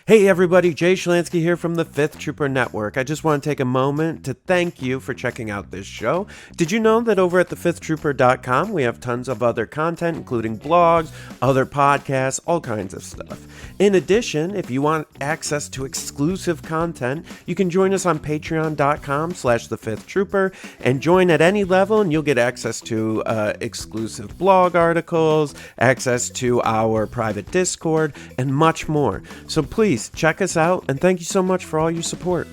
Hey everybody, Jay Schlansky here from the Fifth Trooper Network. I just want to take a moment to thank you for checking out this show. Did you know that over at thefifthtrooper.com we have tons of other content, including blogs, other podcasts, all kinds of stuff. In addition, if you want access to exclusive content, you can join us on patreon.com/thefifthtrooper and join at any level and you'll get access to exclusive blog articles, access to our private Discord, and much more. So please check us out, and thank you so much for all your support.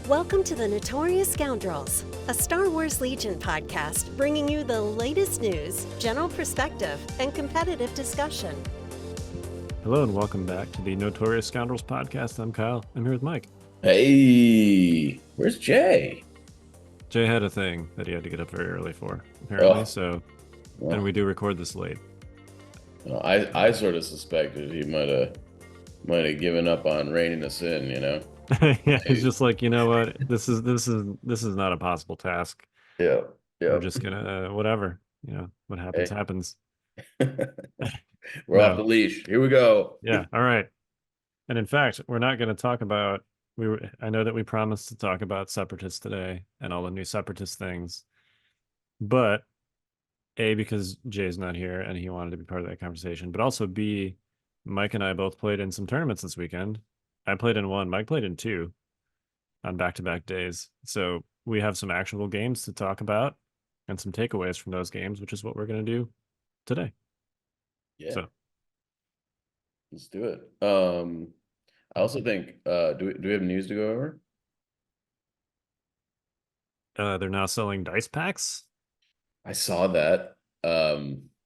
Welcome to the Notorious Scoundrels, a Star Wars Legion podcast bringing you the latest news, general perspective, and competitive discussion. Hello and welcome back to the Notorious Scoundrels podcast. I'm Kyle. I'm here with Mike. Hey, where's Jay? Jay had a thing that he had to get up very early for, apparently. And we do record this late. I sort of suspected he might have given up on reining us in, you know. Yeah, he's just like, you know what, this is not a possible task. Yeah. We're just gonna whatever, you know, what happens happens. We're off the leash. Here we go. Yeah. All right. And in fact, we're not going to talk about. I know that we promised to talk about separatists today and all the new separatist things, but A, because Jay's not here and he wanted to be part of that conversation, but also B, Mike and I both played in some tournaments this weekend. I played in one, Mike played in two on back-to-back days. So we have some actual games to talk about and some takeaways from those games, which is what we're going to do today. Yeah. So let's do it. I also think, do we have news to go over? they're now selling dice packs. I saw that.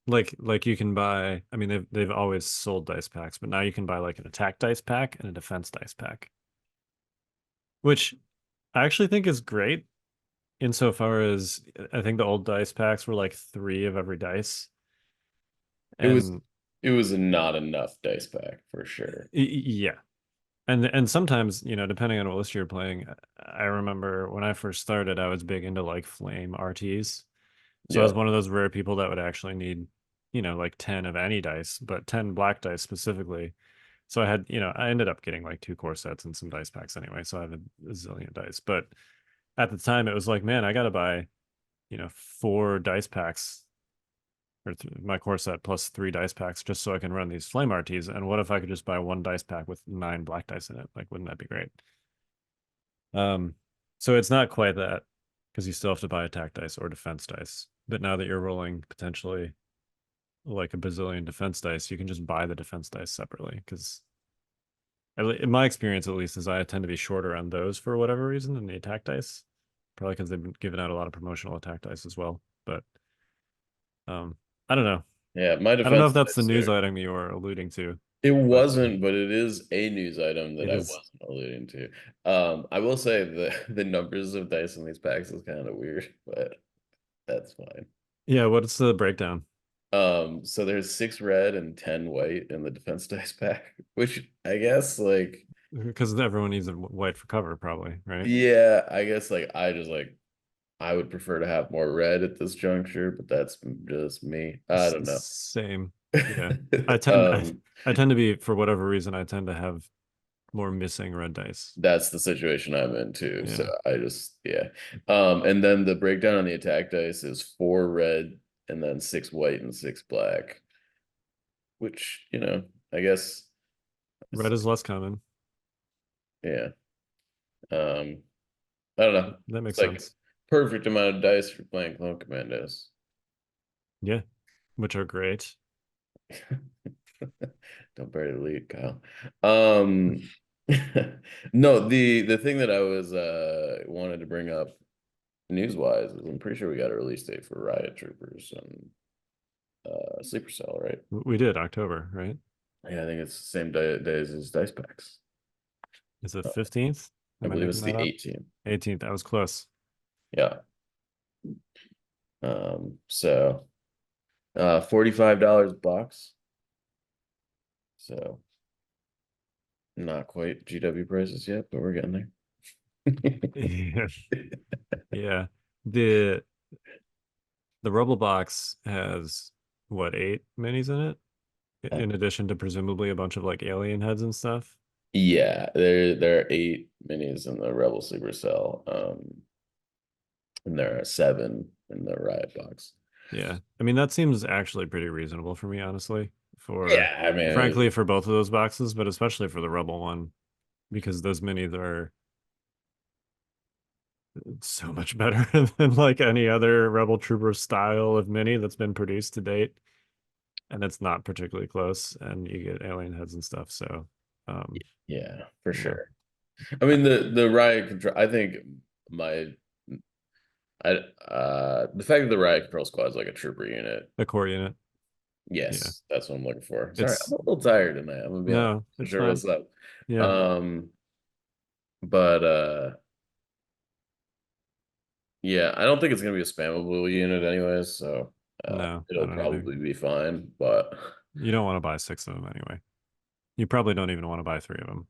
Like you can buy, I mean, they've always sold dice packs, but now you can buy like an attack dice pack and a defense dice pack, which I actually think is great insofar as I think the old dice packs were like 3 of every dice. And it was not enough dice pack for sure. Yeah. And sometimes, you know, depending on what list you're playing, I remember when I first started, I was big into like flame RTs. So I was one of those rare people that would actually need, you know, like 10 of any dice, but 10 black dice specifically. So I had, you know, I ended up getting like 2 core sets and some dice packs anyway. So I have a zillion dice. But at the time, it was like, man, I got to buy, you know, 4 dice packs or my core set plus 3 dice packs just so I can run these flame RTs. And what if I could just buy 1 dice pack with 9 black dice in it? Like, wouldn't that be great? So it's not quite that because you still have to buy attack dice or defense dice. But now that you're rolling potentially like a bazillion defense dice, you can just buy the defense dice separately. Because in my experience, at least, is I tend to be shorter on those for whatever reason than the attack dice. Probably because they've been giving out a lot of promotional attack dice as well. But I don't know. Yeah, my defense. I don't know if that's the news item you were alluding to. It wasn't, but it is a news item that I wasn't alluding to. I will say the numbers of dice in these packs is kind of weird, but that's fine. Yeah, what's the breakdown? So there's 6 red and 10 white in the defense dice pack, which I guess like because everyone needs a white for cover, probably, right? Yeah, I guess like I would prefer to have more red at this juncture, but that's just me. I don't know. Same. Yeah. I tend to be, for whatever reason, I tend to have more missing red dice. That's the situation I'm in too. Yeah. So I just and then the breakdown on the attack dice is 4 red and then 6 white and 6 black. Which, you know, I guess red is less common. Yeah. I don't know. That makes sense. Perfect amount of dice for playing Clone Commandos. Yeah, which are great. Don't bury the lead, Kyle. No, the thing that I was wanted to bring up news-wise is I'm pretty sure we got a release date for Riot Troopers and Sleeper Cell, right? We did October, right? Yeah, I think it's the same days as dice packs. Is it 15th? I believe it's the 18th. 18th. That was close. Yeah. So $45 box. So not quite GW prices yet, but we're getting there. Yeah. Yeah. The the Rebel box has what, 8 minis in it? In addition to presumably a bunch of like alien heads and stuff. Yeah, there are 8 minis in the Rebel Supercell. And there are 7 in the Riot box. Yeah. I mean, that seems actually pretty reasonable for me, honestly. For Yeah, I mean, frankly, for both of those boxes, but especially for the Rebel one, because those minis are so much better than like any other Rebel Trooper style of mini that's been produced to date. And it's not particularly close, and you get alien heads and stuff. So, um, yeah, for you know, sure. I mean, the Riot control. I think my I the fact that the Riot Control Squad is like a trooper unit. the core unit. Yeah, Yes, that's what I'm looking for. Sorry, I'm it's a little tired tonight. I'm gonna be honest. no, I'm it's sure fine. what's up. Yeah, Um, but yeah, I don't think it's gonna be a spammable unit anyways, so no, I it'll don't either. probably be fine. But You don't want to buy 6 of them anyway. You probably don't even want to buy 3 of them.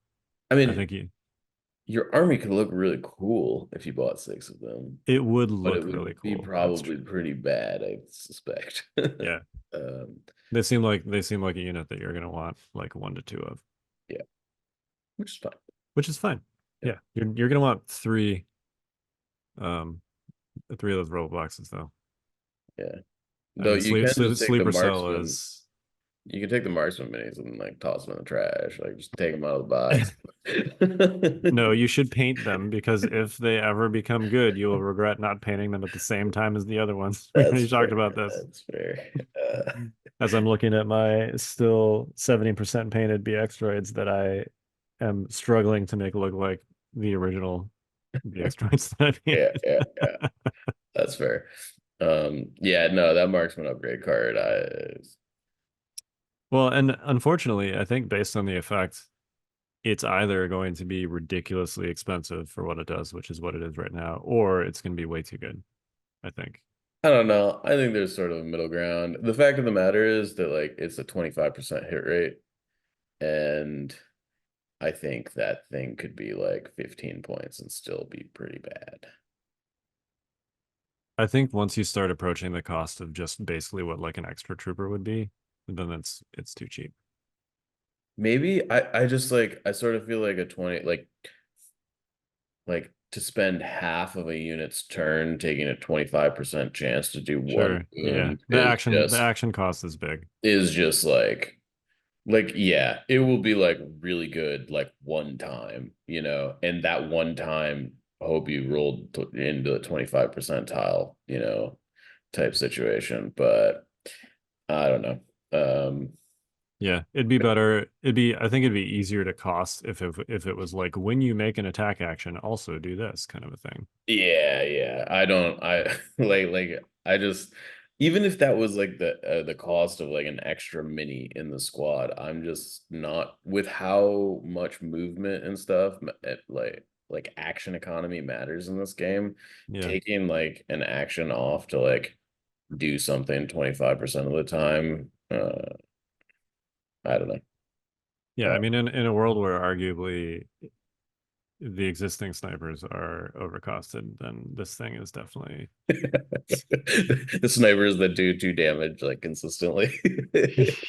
I I mean, think you your army could look really cool if you bought 6 of them, it would but it look really would be cool. That's probably true. pretty bad, I suspect. Yeah, Um, they seem like a unit that you're gonna want like 1 to 2 of, yeah, which is fine. which is fine. Yeah, Yeah, you're gonna want um 3 of those roadblocks though. yeah. I Though mean, you can just take the sleeper cell marksman. is You can take the marksman minis and like toss them in the trash. Like just take them out of the box. no, you should paint them because if they ever become good, you will regret not painting them at the same time as the other ones. We That's already fair. talked about this. That's fair. As I'm looking at my still 70% painted BX droids that I am struggling to make look like the original BX droids that I Yeah, painted. yeah, yeah. That's fair. Yeah, no, that marksman upgrade card, Well, and unfortunately, I think based on the effect, it's either going to be ridiculously expensive for what it does, which is what it is right now, or it's going to be way too good, I think. I don't know. I think there's sort of a middle ground. The fact of the matter is that like it's a 25% hit rate, and I think that thing could be like 15 points and still be pretty bad. I think once you start approaching the cost of just basically what like an extra trooper would be, then it's too cheap. Maybe I just like I sort of feel like a 20 like to spend half of a unit's turn taking a 25% chance to do one Sure. Yeah. wound The action cost is big. is just like yeah, it will be like really good like one time, and that one time hope you rolled into the 25 percentile, type situation, but I don't know. Yeah, it'd be better. I think it'd be easier to cost if it was like when you make an attack action, also do this kind of a thing. Yeah, yeah. I don't I like I just even if that was like the cost of like an extra mini in the squad, I'm just not with how much movement and stuff like action economy matters in this game. Yeah. Taking like an action off to like do something 25% of the time, I don't know. Yeah, Uh, I mean in a world where arguably the existing snipers are overcosted, then this thing is definitely the snipers that do 2 damage like consistently.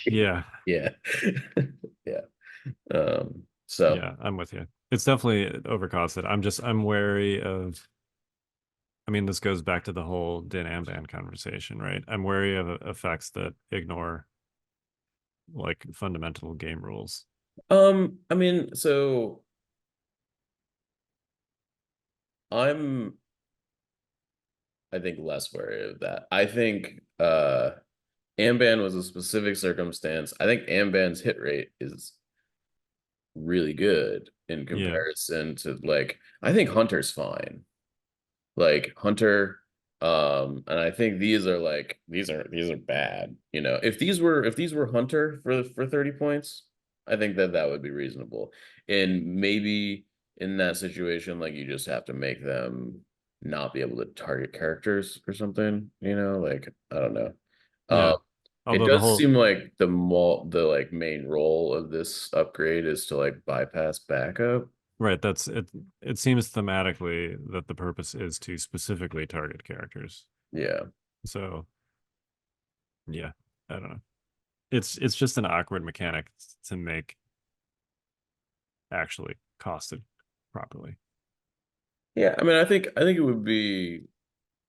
yeah. Yeah. Yeah. So Yeah, I'm with you. It's definitely overcosted. I'm wary of. I mean, this goes back to the whole Din and Ban conversation, right? I'm wary of effects that ignore like fundamental game rules. I mean, so I'm I think less wary of that. I think Amban was a specific circumstance. I think Amban's hit rate is really good in Yeah, comparison to like I think Hunter's fine. Like Hunter, and I think these are bad. If these were Hunter for 30 points, I think that would be reasonable. And maybe in that situation, like you just have to make them not be able to target characters or something, like I don't know. Um, yeah. it Although the does whole seem like the like main role of this upgrade is to like bypass backup. Right. That's it. It seems thematically that the purpose is to specifically target characters. Yeah. So yeah, I don't know. It's just an awkward mechanic to make actually costed properly. Yeah, I mean, I think it would be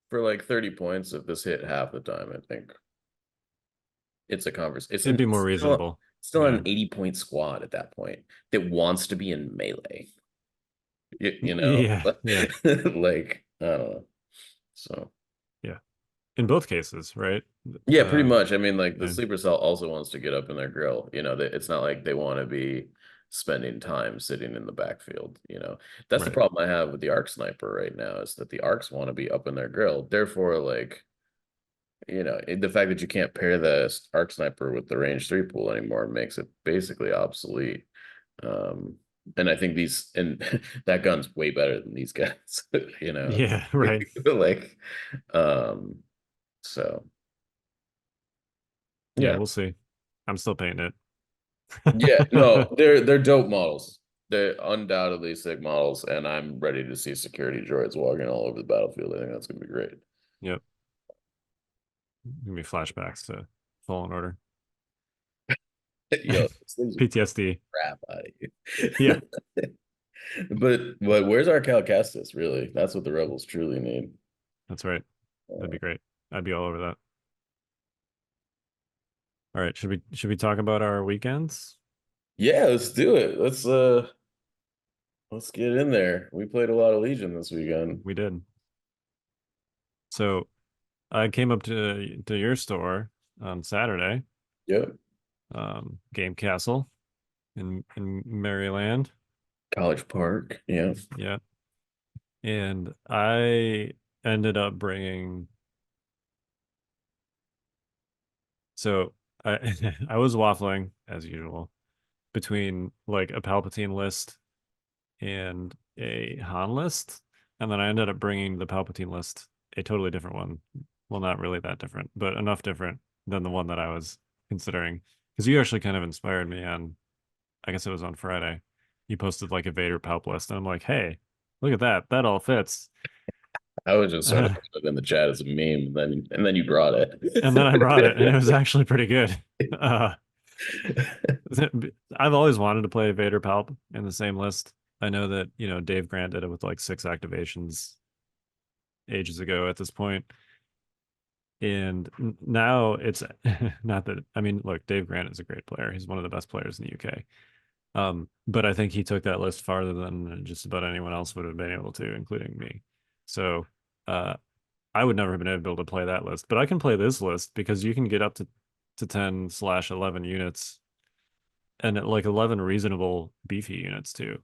for like 30 points if this hit half the time. I think it's a conversation. It'd be more It's reasonable. still Yeah. an 80-point squad at that point that wants to be in melee. You know, Yeah. Yeah. like I don't know. So Yeah. In both cases, right? yeah, pretty much. I mean, like the Yeah. sleeper cell also wants to get up in their grill. It's not like they want to be spending time sitting in the backfield. That's the Right. problem I have with the arc sniper right now is that the arcs want to be up in their grill. Therefore, like, the fact that you can't pair the arc sniper with the range 3 pool anymore makes it basically obsolete. Um, and I think that gun's way better than these guys, Yeah. Right. like, um, so Yeah. yeah. We'll see. I'm still painting it. Yeah, no, they're dope models. They're undoubtedly sick models, and I'm ready to see security droids walking all over the battlefield. I think that's gonna be great. Yep. Give me flashbacks to Fallen Order. Yo, this thing's PTSD. crap out of Yeah. you. But where's our Cal Kestis, really? That's what the rebels truly need. That's right. That'd be great. I'd be all over that. All right. Should we talk about our weekends? Yeah, let's do it. Let's get in there. We played a lot of Legion this weekend. We did. So I came up to your store on Saturday, Yep. Game Castle in Maryland. College Park. Yeah. Yeah. And I ended up bringing so I I was waffling as usual between like a Palpatine list and a Han list, and then I ended up bringing the Palpatine list, a totally different one. Well, not really that different, but enough different than the one that I was considering. Because you actually kind of inspired me on, I guess it was on Friday. You posted like a Vader Palp list, and I'm like, hey, look at that. That all fits. I was just sort of And putting it in the chat as a meme, and then you brought then I brought it, and it it. was actually pretty good. Uh, I've always wanted to play Vader Palp in the same list. I know that, Dave Grant did it with like 6 activations ages ago at this point. And now it's not that, I mean, look, Dave Grant is a great player. He's one of the best players in the UK. But I think he took that list farther than just about anyone else would have been able to, including me. So uh, I would never have been able to play that list, but I can play this list because you can get up to 10/11 units and like 11 reasonable beefy units too.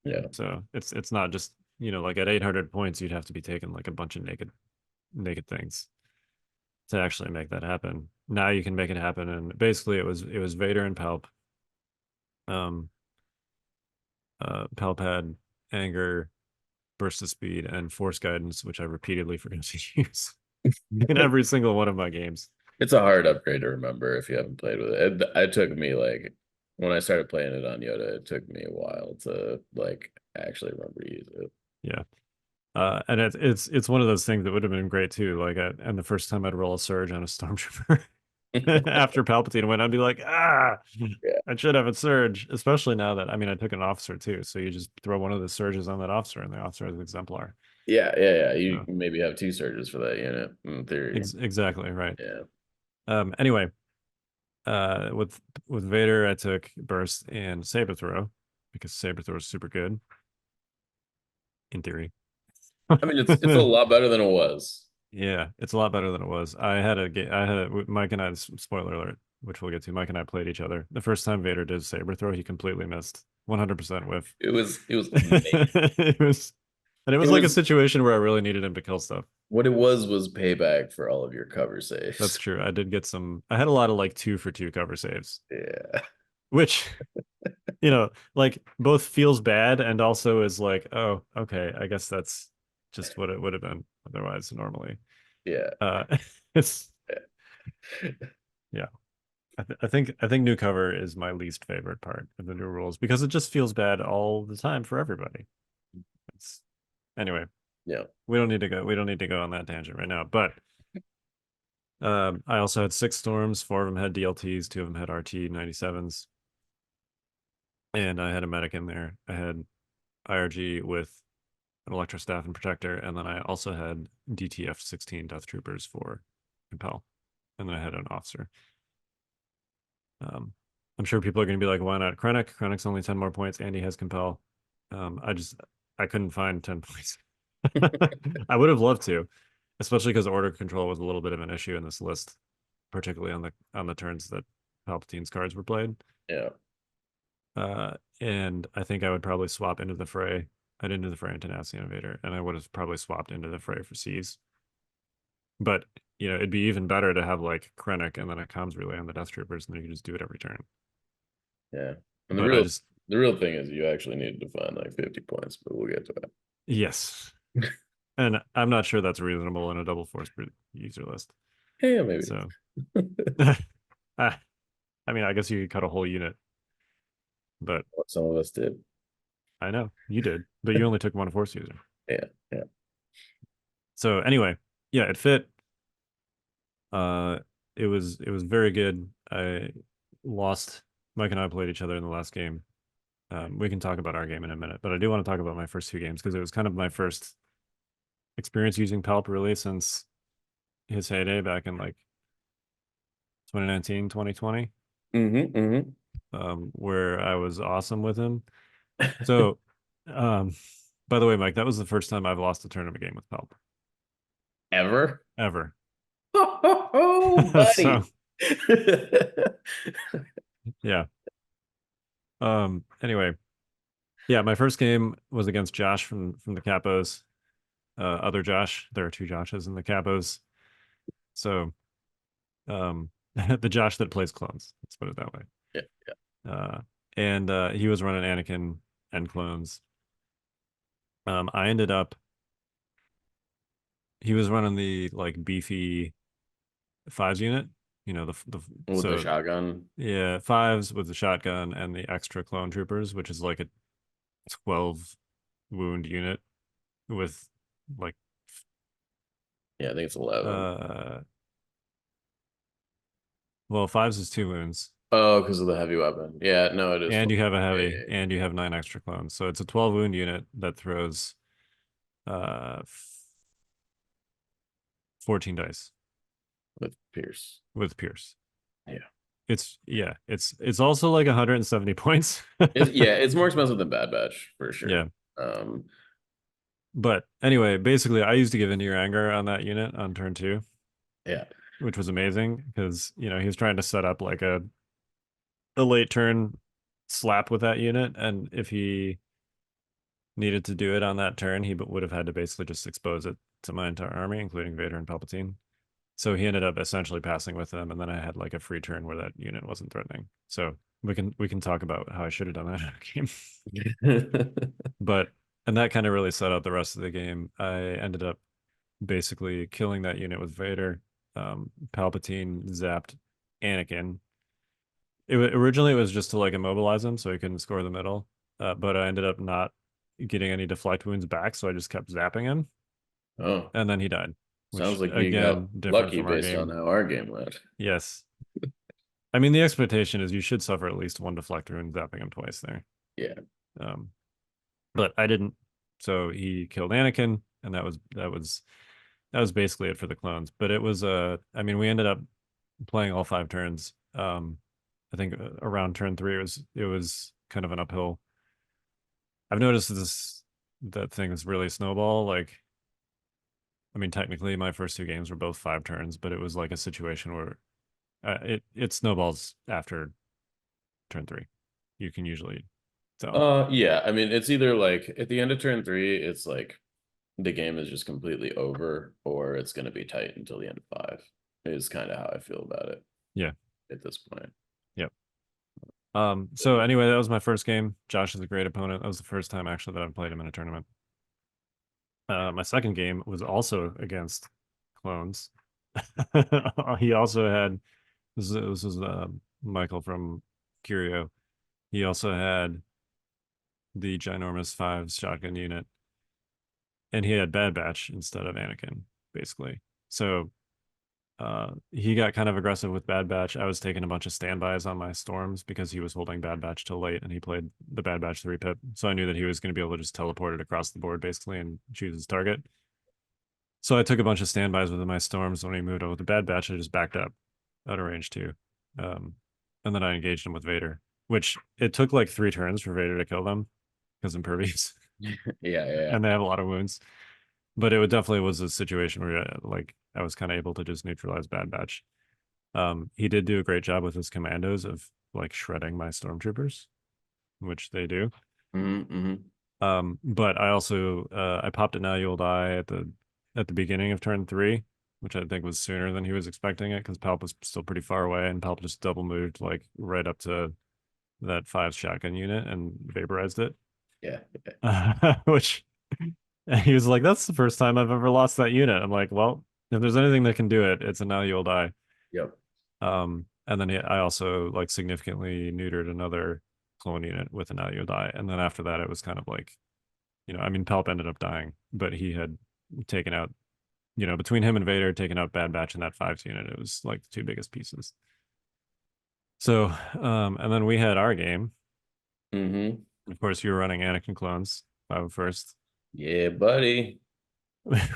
Yeah. So it's not just, like at 800 points, you'd have to be taking like a bunch of naked things to actually make that happen. Now you can make it happen. And basically it was Vader and Palp. Um, Palp had anger, burst of speed, and force guidance, which I repeatedly forgot to use in every single one of my games. It's a hard upgrade to remember if you haven't played with it. It took me like when I started playing it on Yoda, it took me a while to like actually remember to use it. Yeah. And it's one of those things that would have been great too. Like, and the first time I'd roll a surge on a stormtrooper after Palpatine went, I'd be like, Yeah. I should have a surge. Especially now that, I mean, I took an officer too, so you just throw one of the surges on that officer, and the officer is exemplar. Yeah. You So, maybe have 2 surges for that unit in theory. exactly right. Yeah. Anyway, with Vader, I took burst and saber throw because saber throw is super good in theory. I mean, it's a lot better than it was. Yeah, it's a lot better than it was. I had Mike and I, spoiler alert, which we'll get to. Mike and I played each other. The first time Vader did saber throw, he completely missed 100% whiff. It was amazing. it was, and it was like a situation where I really needed him to kill stuff. What it was payback for all of your cover saves. That's true. I did get I had a lot of like 2-for-2 cover saves. Yeah. Which, like both feels bad and also is like, oh, okay, I guess that's just what it would have been otherwise normally. Yeah. It's Yeah. yeah. I think new cover is my least favorite part of the new rules because it just feels bad all the time for everybody. It's anyway. Yeah. We don't need to go on that tangent right now. But I also had 6 storms. 4 of them had DLTs. 2 of them had RT 97s, and I had a medic in there. I had IRG with an Electro Staff and Protector, and then I also had DTF 16 Death Troopers for Compel, and then I had an officer. I'm sure people are going to be like, why not Krennic? Krennic's only 10 more points. Andy has Compel. I couldn't find 10 points. I would have loved to, especially because order control was a little bit of an issue in this list, particularly on the turns that Palpatine's cards were played. Yeah. And I think I would probably swap into the fray. I'd into the fray into Nazi Innovator, and I would have probably swapped into the fray for C's. But it'd be even better to have like Krennic and then a comms relay on the Death Troopers, and then you can just do it every turn. Yeah. And But the real thing is you actually need to find like 50 points, but we'll get to that. Yes. And I'm not sure that's reasonable in a double force user list. Yeah, maybe. So, I mean, I guess you could cut a whole unit, but Some of us did. I know you did, but you only took 1 force user. Yeah. So anyway, yeah, it fit. It was very good. I lost. Mike and I played each other in the last game. We can talk about our game in a minute, but I do want to talk about my first 2 games because it was kind of my first experience using Palp really since his heyday back in like 2019, 2020, where I was awesome with him. So, by the way, Mike, that was the first time I've lost a tournament game with Palp. Ever? Ever. Oh, buddy. Yeah. Anyway, yeah, my first game was against Josh from the Capos. Other Josh. There are 2 Joshes in the Capos. So, the Josh that plays clones. Let's put it that way. Yeah. And he was running Anakin and clones. I ended up. He was running the like beefy 5s unit. With the shotgun. Yeah, 5s with the shotgun and the extra clone troopers, which is like a 12 wound unit with like. Yeah, I think it's 11. Well, 5s is 2 wounds. Oh, because of the heavy weapon. Yeah, no, it is. And you have a heavy, yeah. and you have 9 extra clones. So it's a 12 wound unit that throws 14 dice. With Pierce. Yeah. It's also like 170 points. It's more expensive than Bad Batch for sure. Yeah. But anyway, basically I used to give into your anger on that unit on turn 2. Yeah. Which was amazing because he was trying to set up like a late turn slap with that unit, and if he needed to do it on that turn, he would have had to basically just expose it to my entire army, including Vader and Palpatine. So he ended up essentially passing with them, and then I had like a free turn where that unit wasn't threatening. So we can talk about how I should have done that game. And that kind of really set out the rest of the game. I ended up basically killing that unit with Vader. Palpatine zapped Anakin. Originally it was just to like immobilize him so he couldn't score the middle, but I ended up not getting any deflect wounds back, so I just kept zapping him. Oh, and then he died. Sounds like you got lucky based on how our game went. Yes. I mean, the expectation is you should suffer at least 1 deflect wound zapping him twice there. Yeah. But I didn't. So he killed Anakin, and that was basically it for the clones. But it was I mean, we ended up playing all 5 turns. I think around turn 3 it was kind of an uphill. I've noticed that thing is really snowball. Like, I mean, technically my first 2 games were both 5 turns, but it was like a situation where it snowballs after turn 3. You can usually tell. Yeah, I mean, it's either like at the end of turn 3, it's like the game is just completely over, or it's going to be tight until the end of 5. Is kind of how I feel about it. Yeah. At this point. Yep. So anyway, that was my first game. Josh is a great opponent. That was the first time actually that I've played him in a tournament. My second game was also against clones. He also had this was Michael from Curio, he also had the ginormous 5 shotgun unit, and he had Bad Batch instead of Anakin, basically. So he got kind of aggressive with Bad Batch. I was taking a bunch of standbys on my storms because he was holding Bad Batch till late, and he played the Bad Batch 3 pip. So I knew that he was going to be able to just teleport it across the board basically and choose his target. So I took a bunch of standbys with my storms. When he moved over the Bad Batch, I just backed up out of range 2. And then I engaged him with Vader, which it took like 3 turns for Vader to kill them because impervious. Yeah. And they have a lot of wounds. But it definitely was a situation where I was kind of able to just neutralize Bad Batch. He did do a great job with his commandos of like shredding my stormtroopers, which they do. But I also I popped it Now You'll Die at the beginning of turn 3, which I think was sooner than he was expecting it because Palp was still pretty far away, and Palp just double moved like right up to that 5 shotgun unit and vaporized it. Yeah. Which and he was like, "That's the first time I've ever lost that unit." I'm like, "Well, if there's anything that can do it, it's a Now You'll Die." Yep. And then I also like significantly neutered another clone unit with a Now You'll Die, and then after that, it was kind of like, I mean, Palp ended up dying, but he had taken out, between him and Vader, taking out Bad Batch in that 5 unit. It was like the 2 biggest pieces. So, and then we had our game. Of course, you were running Anakin clones 501st. Yeah, buddy.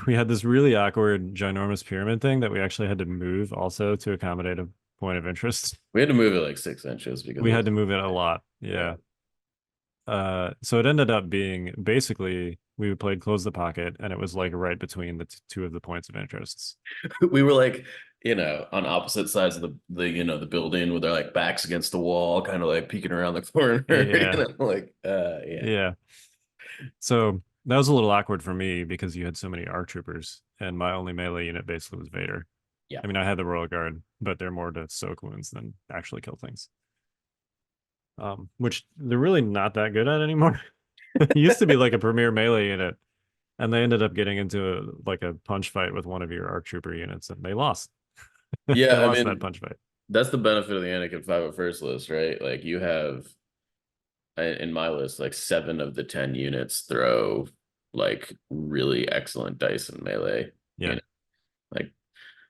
We had this really awkward ginormous pyramid thing that we actually had to move also to accommodate a point of interest. We had to move it like 6 inches because we had to move it a lot. Yeah. So it ended up being basically we played Close the Pocket, and it was like right between the 2 of the points of interests. We were like, on opposite sides of the building with their like backs against the wall, kind of like peeking around the corner. Yeah. Yeah. So that was a little awkward for me because you had so many ARC troopers, and my only melee unit basically was Vader. Yeah. I mean, I had the Royal Guard, but they're more to soak wounds than actually kill things. Which they're really not that good at anymore. It used to be like a premier melee unit, and they ended up getting into like a punch fight with one of your ARC trooper units, and they lost. Yeah, they lost that punch fight. That's the benefit of the Anakin 501st list, right? Like you have in my list, like 7 of the 10 units throw like really excellent dice in melee. Yeah. Like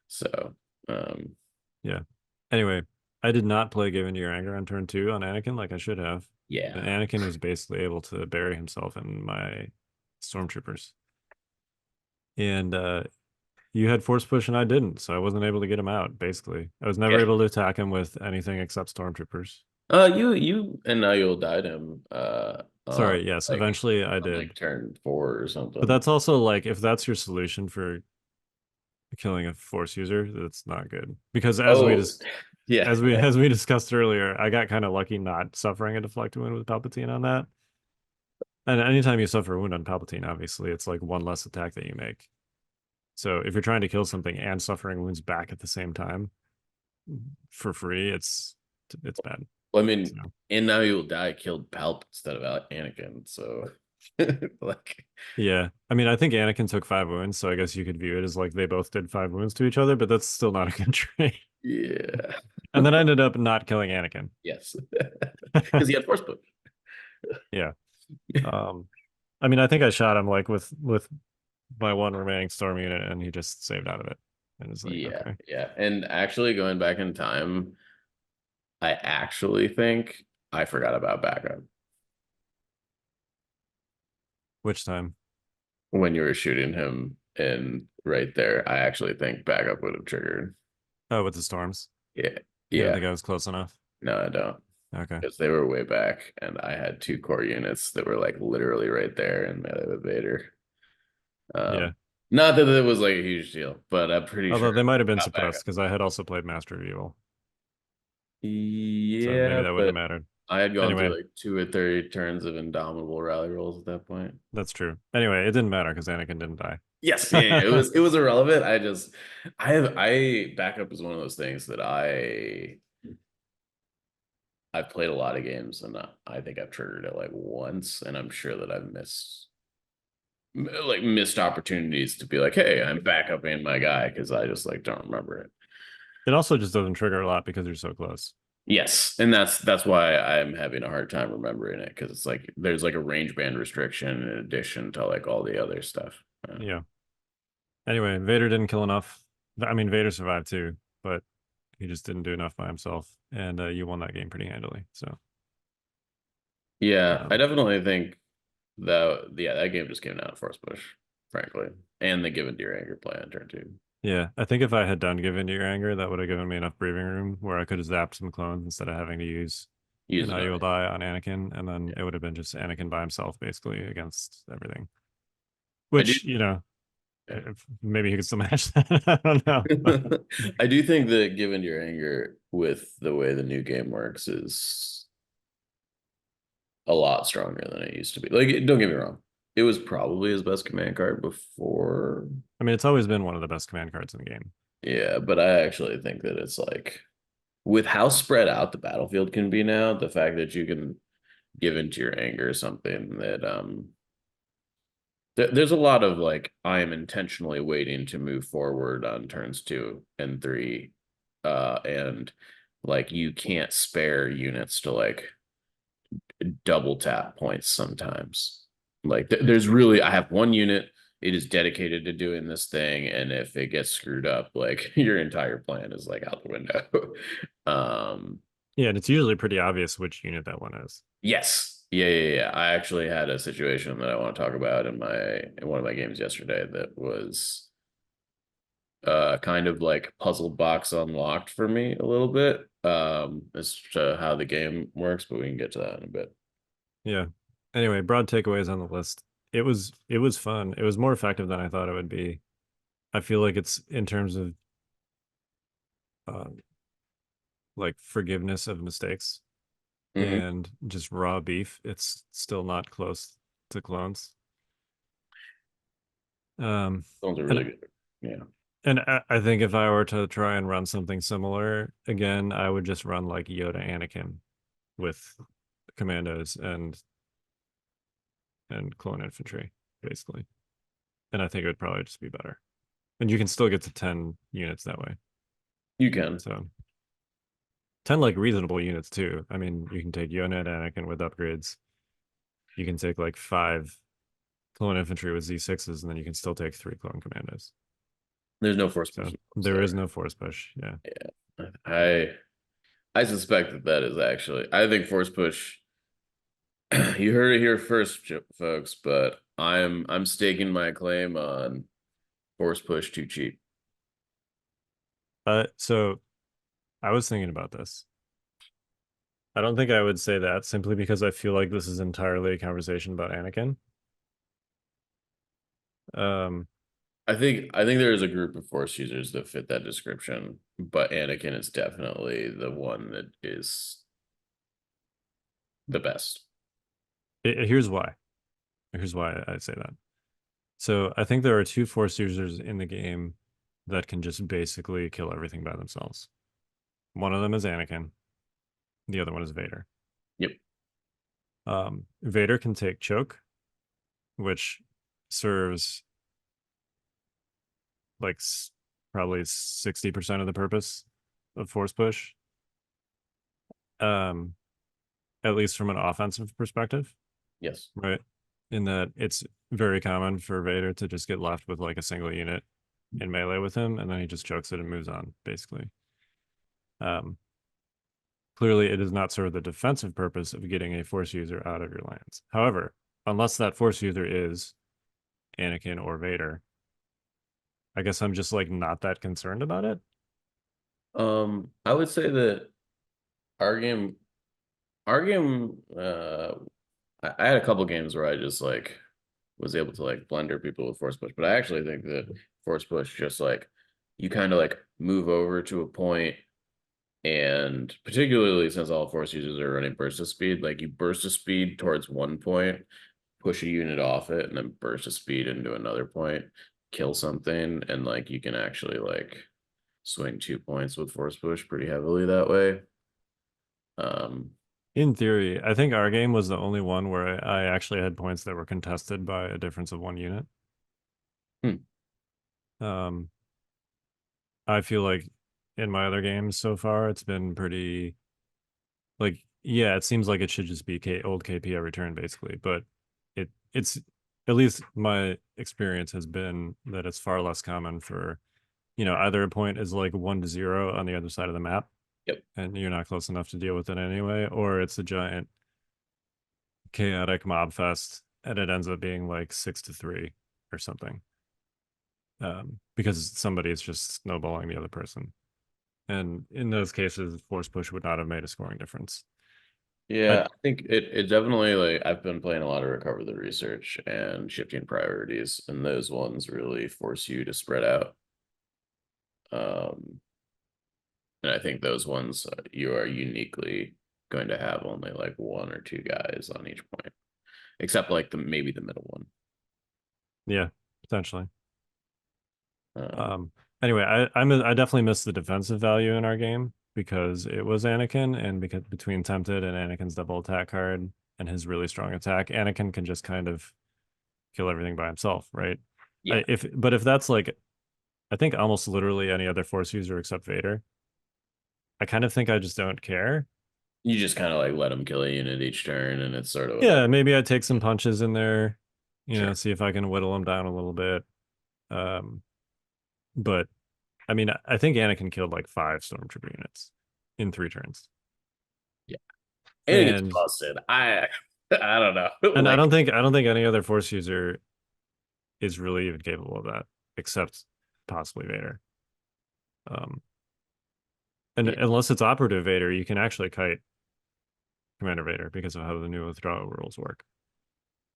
so. Yeah. Anyway, I did not play Given Your Anger on turn 2 on Anakin like I should have. Yeah. And Anakin was basically able to bury himself in my stormtroopers. And you had force push and I didn't, so I wasn't able to get him out, basically. I was never able to attack him with anything except stormtroopers. You and Now You'll Die him. Sorry, yes, like, eventually I did. Like turn 4 or something. But that's also like, if that's your solution for killing a force user, that's not good. Because as we discussed earlier, I got kind of lucky not suffering a deflect wound with Palpatine on that. And anytime you suffer a wound on Palpatine, obviously it's like 1 less attack that you make. So if you're trying to kill something and suffering wounds back at the same time for free, it's bad. Well, I mean, and Now You'll Die killed Palp instead of Anakin, so like yeah. I mean, I think Anakin took 5 wounds, so I guess you could view it as like they both did 5 wounds to each other, but that's still not a good trade. Yeah. And then I ended up not killing Anakin. Yes. Because he had force push. Yeah. I mean, I think I shot him like with my 1 remaining storm unit, and he just saved out of it. And it's like, okay. Yeah. And actually going back in time, I actually think I forgot about backup. Which time? When you were shooting him in right there, I actually think backup would have triggered. Oh, with the storms? Yeah. You don't think I was close enough? No, I don't. Okay. Because they were way back, and I had 2 core units that were like literally right there in melee with Vader. Yeah. Not that it was like a huge deal, but I'm pretty sure. Although they might have been suppressed because I had also played Master of Evil. Yeah, so maybe that wouldn't have mattered. I had gone through like 2 or 3 turns of Indomitable rally rolls at that point. That's true. Anyway, it didn't matter because Anakin didn't die. Yes, yeah, it was irrelevant. I backup is one of those things that I've played a lot of games, and I think I've triggered it like once, and I'm sure that I've missed opportunities to be like, hey, I'm backupping my guy, because I just like don't remember it. It also just doesn't trigger a lot because you're so close. Yes, and that's why I'm having a hard time remembering it, because it's like there's like a range band restriction in addition to like all the other stuff. Yeah. Anyway, Vader didn't kill enough. I mean, Vader survived too, but he just didn't do enough by himself, and you won that game pretty handily. So, Yeah, I um, definitely think that game just came down to force push, frankly, and the given deer anger play on turn two. yeah, I think if I had done Give Into Your Anger, that would have given me enough breathing room where I could have zapped some clones instead of having to use Use an it on IU it. die on Anakin, and then Yeah. it would have been just Anakin by himself basically against everything. I do. Which, maybe he could still match that. I don't know. I do think that given your anger with the way the new game works is a lot stronger than it used to be. Like, don't get me wrong, it was probably his best command card before. I mean, it's always been one of the best command cards in the game. Yeah, but I actually think that it's like with how spread out the battlefield can be now, the fact that you can give into your anger something that there's a lot of like I am intentionally waiting to move forward on turns 2 and 3, and like you can't spare units to like double tap points sometimes. Like there's really I have one unit, it is dedicated to doing this thing, and if it gets screwed up, like your entire plan is like out the window. um Yeah, and it's usually pretty obvious which unit that one is. yes. Yeah. I actually had a situation that I want to talk about in one of my games yesterday that was kind of like puzzle box unlocked for me a little bit as to how the game works, but we can get to that in a bit. Yeah. Anyway, broad takeaways on the list. It was fun. It was more effective than I thought it would be. I feel like it's in terms of uh, like forgiveness of mistakes Hmm. and just raw beef. It's still not close to clones. Um, Those are and really good. Yeah. I think if I were to try and run something similar again, I would just run like Yoda Anakin with commandos and clone infantry, basically. And I think it would probably just be better. And you can still get to 10 units that way. You can. So 10 like reasonable units too. I mean, you can take Yoda and Anakin with upgrades. You can take like 5 clone infantry with Z6s, and then you can still take 3 clone commandos. There's no force So push there is no force push. Yeah. there. I suspect that is actually I think force push you heard it here first, folks, but I'm staking my claim on force push too cheap. So I was thinking about this. I don't think I would say that simply because I feel like this is entirely a conversation about Anakin. Um, I think there is a group of force users that fit that description, but Anakin is definitely the one that is the best. Here's why. Here's why I say that. So I think there are 2 force users in the game that can just basically kill everything by themselves. One of them is Anakin. The other one is Vader. Yep. Vader can take choke, which serves like probably 60% of the purpose of force push. Um, at least from an offensive perspective, Yes. right? In that it's very common for Vader to just get left with like a single unit in melee with him, and then he just chokes it and moves on, basically. Um, Clearly, it does not serve the defensive purpose of getting a force user out of your lands. However, unless that force user is Anakin or Vader, I guess I'm just like not that concerned about it. I would say that our game our game I had a couple games where I just like was able to like blender people with force push, but I actually think that force push just like you kind of like move over to a point, and particularly since all force users are running burst of speed, like you burst of speed towards one point, push a unit off it, and then burst of speed into another point, kill something, and like you can actually like swing 2 points with force push pretty heavily that way. Um, In theory, I think our game was the only one where I actually had points that were contested by a difference of 1 unit. hmm. Um, I feel like in my other games so far, it's been pretty Like, yeah, it seems like it should just be old KP every turn, basically. But it's at least my experience has been that it's far less common for, either a point is like 1-0 on the other side of the map, Yep. and you're not close enough to deal with it anyway, or it's a giant chaotic mob fest and it ends up being like 6-3 or something. Because somebody is just snowballing the other person. And in those cases, force push would not have made a scoring difference. Yeah, I think it definitely, like, I've been playing a lot of Recover the Research and Shifting Priorities, and those ones really force you to spread out. And I think those ones you are uniquely going to have only like one or two guys on each point, except like maybe the middle one. Yeah, potentially. Um, Anyway, I definitely missed the defensive value in our game because it was Anakin, and because between Tempted and Anakin's double attack card and his really strong attack, Anakin can just kind of kill everything by himself, right? yeah, If that's like, I think almost literally any other Force user except Vader, I kind of think I just don't care. you just kind of like let them kill a unit each turn, and it's sort of Yeah, maybe I take some punches in there, sure. see if I can whittle them down a little bit. Um, but I mean, I think Anakin killed like 5 stormtrooper units in 3 turns. Yeah, and it gets And busted. I don't know. and Like, I don't think any other Force user is really even capable of that, except possibly Vader. Um, and yeah, unless it's operative Vader, you can actually kite Commander Vader because of how the new withdrawal rules work,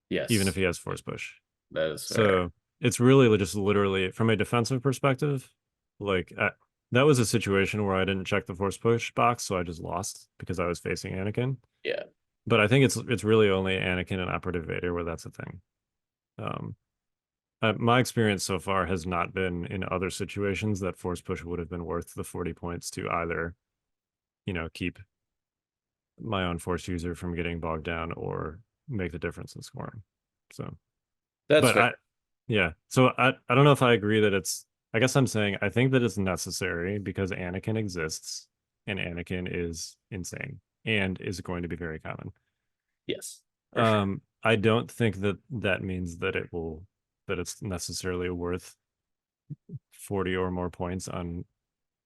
even if yes, he has Force push. that is fair. So it's really just literally from a defensive perspective, like that was a situation where I didn't check the Force push box, so I just lost because I was facing Anakin. Yeah, But I think it's really only Anakin and operative Vader where that's a thing. Um, my experience so far has not been in other situations that force push would have been worth the 40 points to either, keep my own force user from getting bogged down or make the difference in scoring. So, that's but fair. yeah. So I don't know if I agree that I guess I'm saying I think that it's necessary because Anakin exists and Anakin is insane and is going to be very common. Yes, for sure. I don't think that means that it's necessarily worth 40 or more points on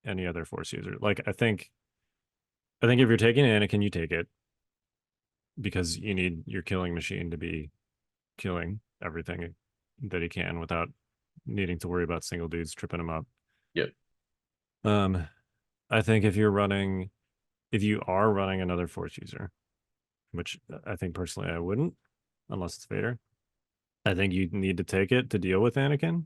any other force user. Like I think if you're taking Anakin, you take it because you need your killing machine to be killing everything that he can without needing to worry about single dudes tripping him up. Yep. Um, I think if you are running another force user, which I think personally I wouldn't, unless it's Vader, I think you need to take it to deal with Anakin,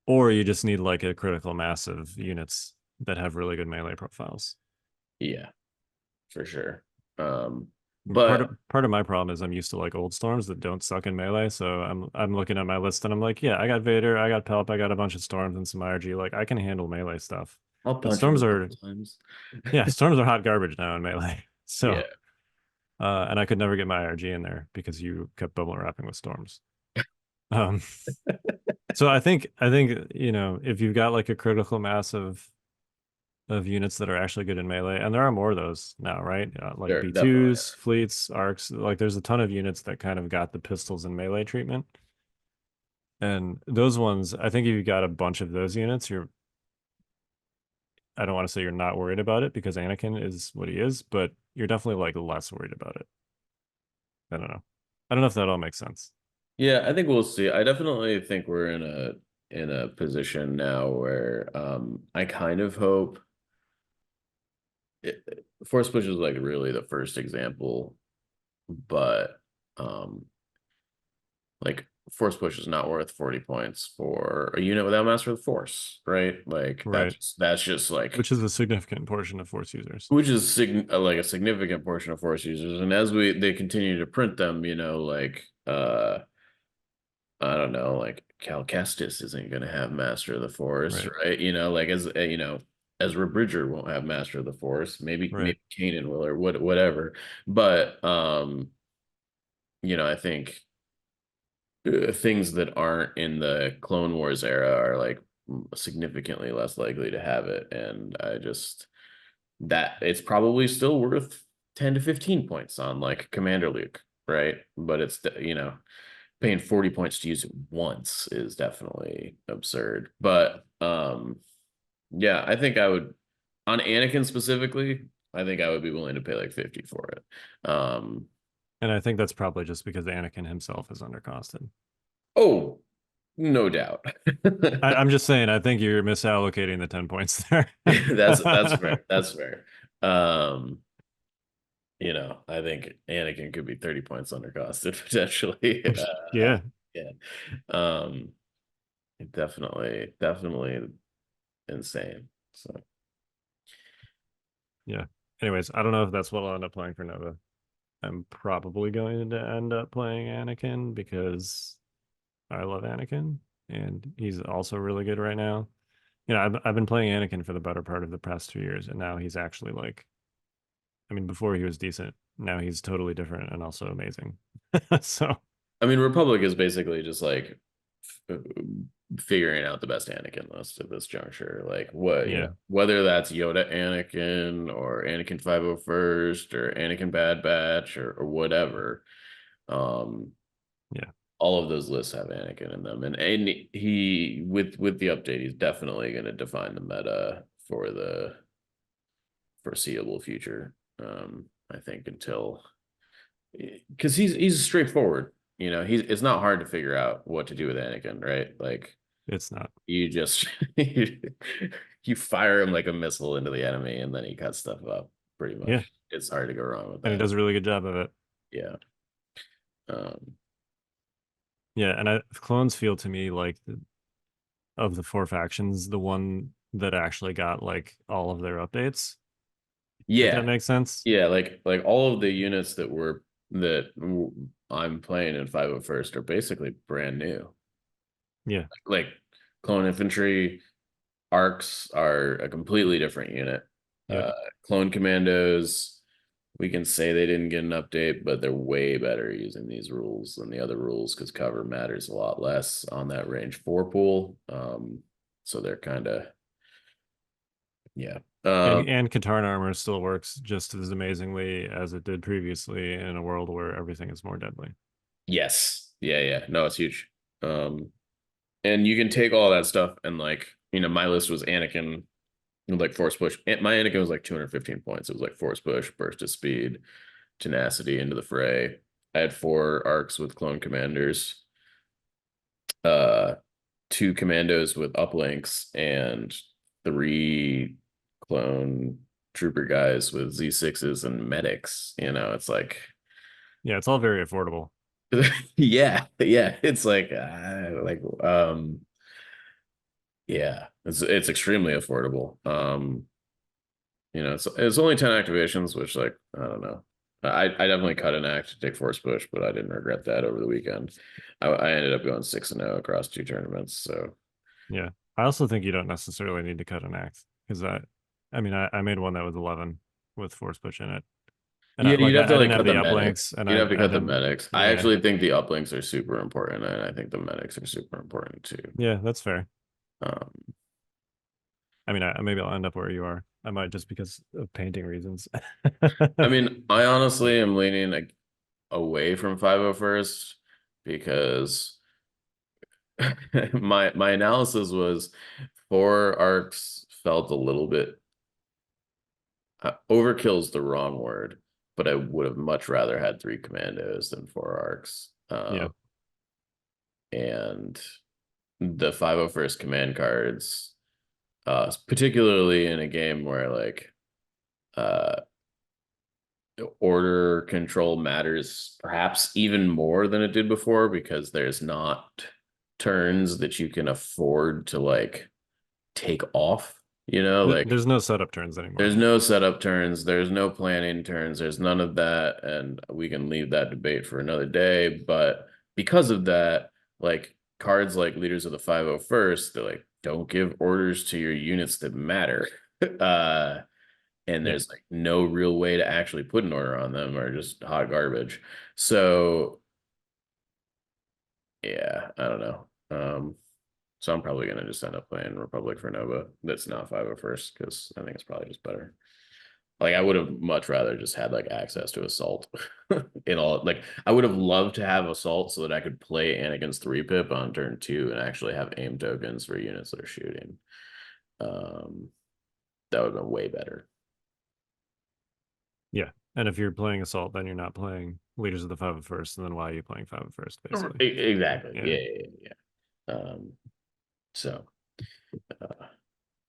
or you just need like a critical mass of units that have really good melee profiles. Yeah, for sure. Part But of part of my problem is I'm used to like old storms that don't suck in melee. So I'm looking at my list and I'm like, yeah, I got Vader, I got Pelp, I got a bunch of storms and some IRG. Like I can handle melee stuff. I'll But punch him storms a are couple times. storms are hot garbage now in melee. So Yeah. and I could never get my IRG in there because you kept bubble wrapping with storms. Um so I think if you've got like a critical mass of units that are actually good in melee, and there are more of those now, right? Like There definitely B2s, fleets, arcs. Like there's a ton of units that kind of got the pistols and melee treatment. And those ones, I think if you got a bunch of those units, I don't want to say you're not worried about it because Anakin is what he is, but you're definitely like less worried about it. I don't know. I don't know if that all makes sense. Yeah, I think we'll see. I definitely think we're in a position now where I kind of hope Force Push is like really the first example, but like Force Push is not worth 40 points for a unit without Master of the Force, right? Like Right. that's just like Which is a significant portion of Force users. which is like a significant portion of Force users, and as they continue to print them, like I don't know, like Cal Kestis isn't going to have Master of the Force, Right. right? Like as Ezra Bridger won't have Master of the Force. Right. Maybe Kanan will, or whatever. But I think things that aren't in the Clone Wars era are like significantly less likely to have it, and I just that it's probably still worth 10 to 15 points on like Commander Luke, right? But it's, paying 40 points to use it once is definitely absurd. But yeah, I think I would, on Anakin specifically, I think I would be willing to pay like 50 for it. And I think that's probably just because Anakin himself is undercosted. Oh, no doubt. I'm just saying, I think you're misallocating the 10 points there. That's fair. That's fair. Um, I think Anakin could be 30 points undercosted potentially. Yeah. Yeah. Um, definitely insane. So Yeah. Anyways, I don't know if that's what I'll end up playing for Nova. I'm probably going to end up playing Anakin because I love Anakin and he's also really good right now. I've been playing Anakin for the better part of the past 2 years, and now he's actually like, I mean, before he was decent. Now he's totally different and also amazing. So I mean, Republic is basically just like figuring out the best Anakin list at this juncture. Like what, yeah, whether that's Yoda Anakin or Anakin 501st or Anakin Bad Batch or whatever. Um, yeah. all of those lists have Anakin in them. And he with the update, he's definitely gonna define the meta for the foreseeable future. I think until because he's straightforward. It's not hard to figure out what to do with Anakin, right? Like It's not. you just you fire him like a missile into the enemy, and then he cuts stuff up. Pretty Yeah, much, it's hard to go wrong with and he that. does a really good job of it. Yeah. Um, Yeah, and clones feel to me like of the four factions, the one that actually got like all of their updates. If that yeah, makes sense. yeah. Like all of the units that I'm playing in 501st are basically brand new. Yeah, Like clone infantry arcs are a completely different unit. yep. Clone commandos, we can say they didn't get an update, but they're way better using these rules than the other rules because cover matters a lot less on that range 4 pool. So they're kind of, yeah. And Katarn armor still works just as amazingly as it did previously in a world where everything is more deadly. Yes. Yeah. No, it's huge. And you can take all that stuff and like, my list was Anakin with like force push. My Anakin was like 215 points. It was like force push, burst of speed, tenacity into the fray. I had 4 arcs with clone commanders, uh, 2 commandos with uplinks, and 3 clone trooper guys with Z6s and medics. It's like, Yeah, it's all very affordable. yeah, it's yeah, it's extremely affordable. It's only 10 activations, which like I don't know. I definitely cut an act to take force push, but I didn't regret that over the weekend. I ended up going 6-0 across 2 tournaments. So Yeah. I also think you don't necessarily need to cut an axe because I made one that was 11 with force push in it. And yeah, you'd have to I like didn't have cut the the medics. uplinks and You'd have to I cut the didn't, medics. I yeah. actually think the uplinks are super important, and I think the medics are super important too. Yeah, that's fair. Um, Maybe I'll end up where you are. I might just because of painting reasons. I mean, I honestly am leaning like away from 501st because my analysis was 4 arcs felt a little bit overkill's the wrong word, but I would have much rather had 3 commandos than 4 arcs. Yeah. And the 501st command cards, particularly in a game where like uh order control matters perhaps even more than it did before because there's not turns that you can afford to like take off, like There's no setup turns anymore. there's no setup turns, there's no planning turns, there's none of that, and we can leave that debate for another day. But because of that, like cards like Leaders of the 501st, they're like, don't give orders to your units that matter. And Yeah. there's like no real way to actually put an order on them or just hot garbage. So yeah, I don't know. So I'm probably gonna just end up playing Republic for Nova. That's not 501st because I think it's probably just better. Like I would have much rather just had like access to assault in all. Like I would have loved to have assault so that I could play Anakin's 3-pip on turn 2 and actually have aim tokens for units that are shooting. Um, that would have been way better. Yeah. And if you're playing assault, then you're not playing leaders of the 501st, and then why are you playing 501st, basically? Exactly. Yeah. So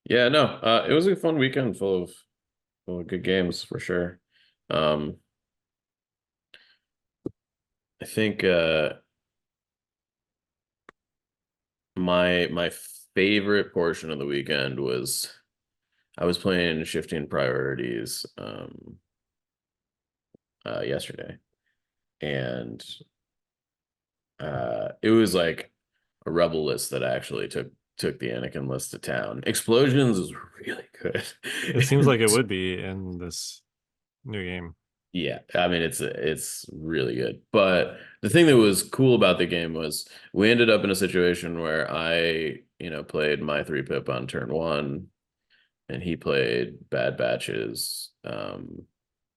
yeah, no, it was a fun weekend full of good games for sure. I think my favorite portion of the weekend was I was playing Shifting Priorities yesterday, and it was like a rebel list that actually took the Anakin list to town. Explosions is really good. It seems like it would be in this new game. Yeah, I mean it's really good. But the thing that was cool about the game was we ended up in a situation where I, played my 3-pip on turn 1 and he played Bad Batches.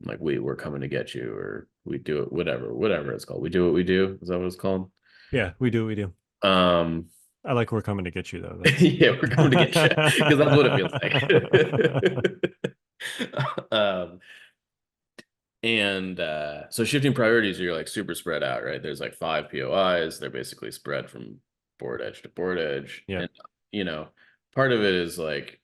Like we were coming to get you, or we do it, whatever it's called. We do what we do. Is that what it's called? Yeah, we do. We do. Um, I like we're coming to get you, though. yeah, we're coming to get you because that's what it feels like. And so shifting priorities are like super spread out, right? There's like 5 POIs. They're basically spread from board edge to board edge. Yeah. And part of it is like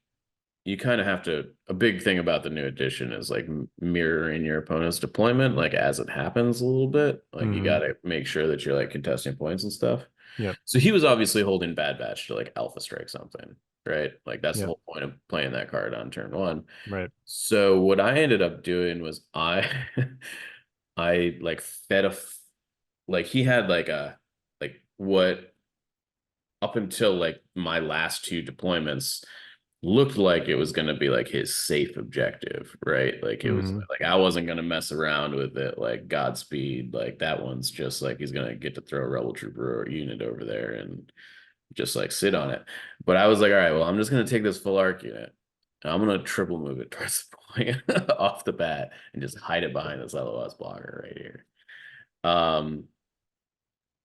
you kind of have to, a big thing about the new edition is like mirroring your opponent's deployment, like as it happens a little bit. Like you got to make sure that you're like contesting points and stuff. Yeah. So he was obviously holding Bad Batch to like alpha strike something, right? Like that's the Yep. whole point of playing that card on turn 1. Right. So what I ended up doing was I like like he had like what up until like my last 2 deployments looked like it was going to be like his safe objective, right? Like it was like I wasn't going to mess around with it, like Godspeed, like that one's just like he's going to get to throw a rebel trooper or unit over there and just like sit on it. But I was like, all right, well, I'm just going to take this full arc unit and I'm going to triple move it towards the point off the bat and just hide it behind this LOS blocker right here.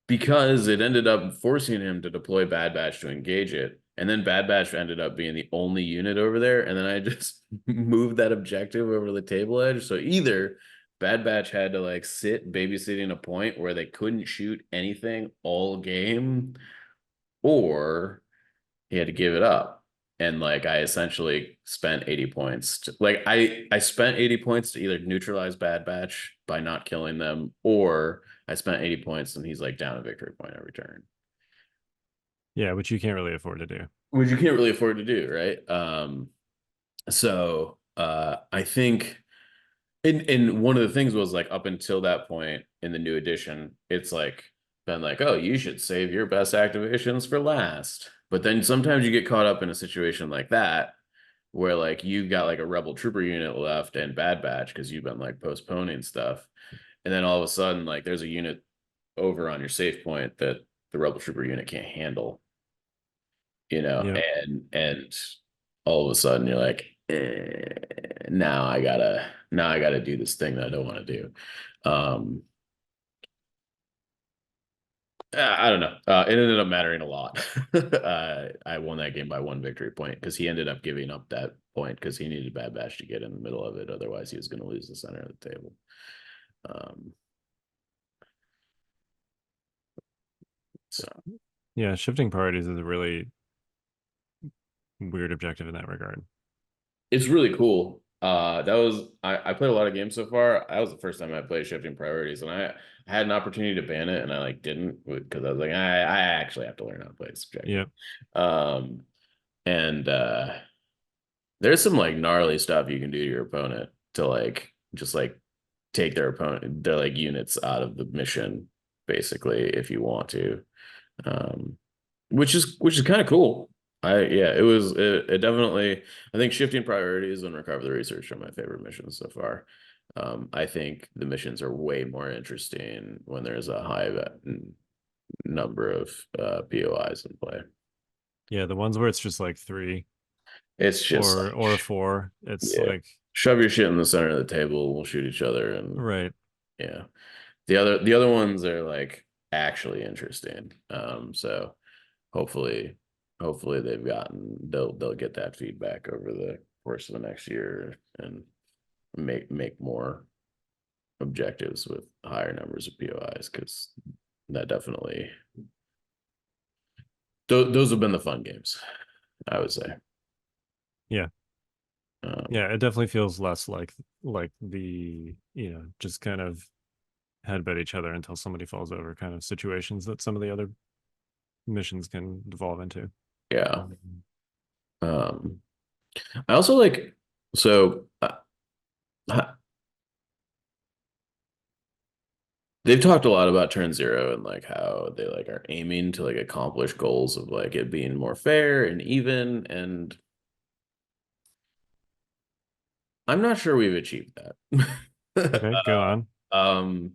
Because it ended up forcing him to deploy Bad Batch to engage it. And then Bad Batch ended up being the only unit over there. And then I just moved that objective over the table edge. So either Bad Batch had to like sit babysitting a point where they couldn't shoot anything all game, or he had to give it up. And like I essentially spent 80 points I spent 80 points to either neutralize Bad Batch by not killing them, or I spent 80 points and he's like down a victory point every turn. Yeah, which you can't really afford to do. Which you can't really afford to do, right? So I think and one of the things was like up until that point in the new edition, it's like been like, oh, you should save your best activations for last. But then sometimes you get caught up in a situation like that where like you got like a rebel trooper unit left and Bad Batch because you've been like postponing stuff. And then all of a sudden, like there's a unit over on your safe point that the rebel trooper unit can't handle, Yep. and all of a sudden you're like, now I gotta do this thing that I don't want to do. I don't know. It ended up mattering a lot. I won that game by 1 victory point because he ended up giving up that point because he needed Bad Batch to get in the middle of it. Otherwise, he was going to lose the center of the table. So Yeah, shifting priorities is a really weird objective in that regard. it's really cool. I played a lot of games so far. That was the first time I played shifting priorities, and I had an opportunity to ban it, and I like didn't because I was like, I actually have to learn how to play this objective. Yeah. And there's some like gnarly stuff you can do to your opponent to like just like take their like units out of the mission, basically, if you want to. Which is kind of cool. It definitely, I think shifting priorities and recover the research are my favorite missions so far. I think the missions are way more interesting when there's a high number of POIs in play. Yeah, the ones where it's just like 3 It's just or 4. It's like shove your shit in the center of the table. We'll shoot each other, and Right. yeah, the other ones are like actually interesting. So hopefully, hopefully they'll get that feedback over the course of the next year and make more objectives with higher numbers of POIs, because that definitely those have been the fun games, I would say. Yeah. Um, Yeah, it definitely feels less like the, just kind of headbutt each other until somebody falls over kind of situations that some of the other missions can devolve into. yeah. Um, I also like so they've talked a lot about Turn Zero and like how they like are aiming to like accomplish goals of like it being more fair and even, and I'm not sure we've achieved that. Okay, go on. um,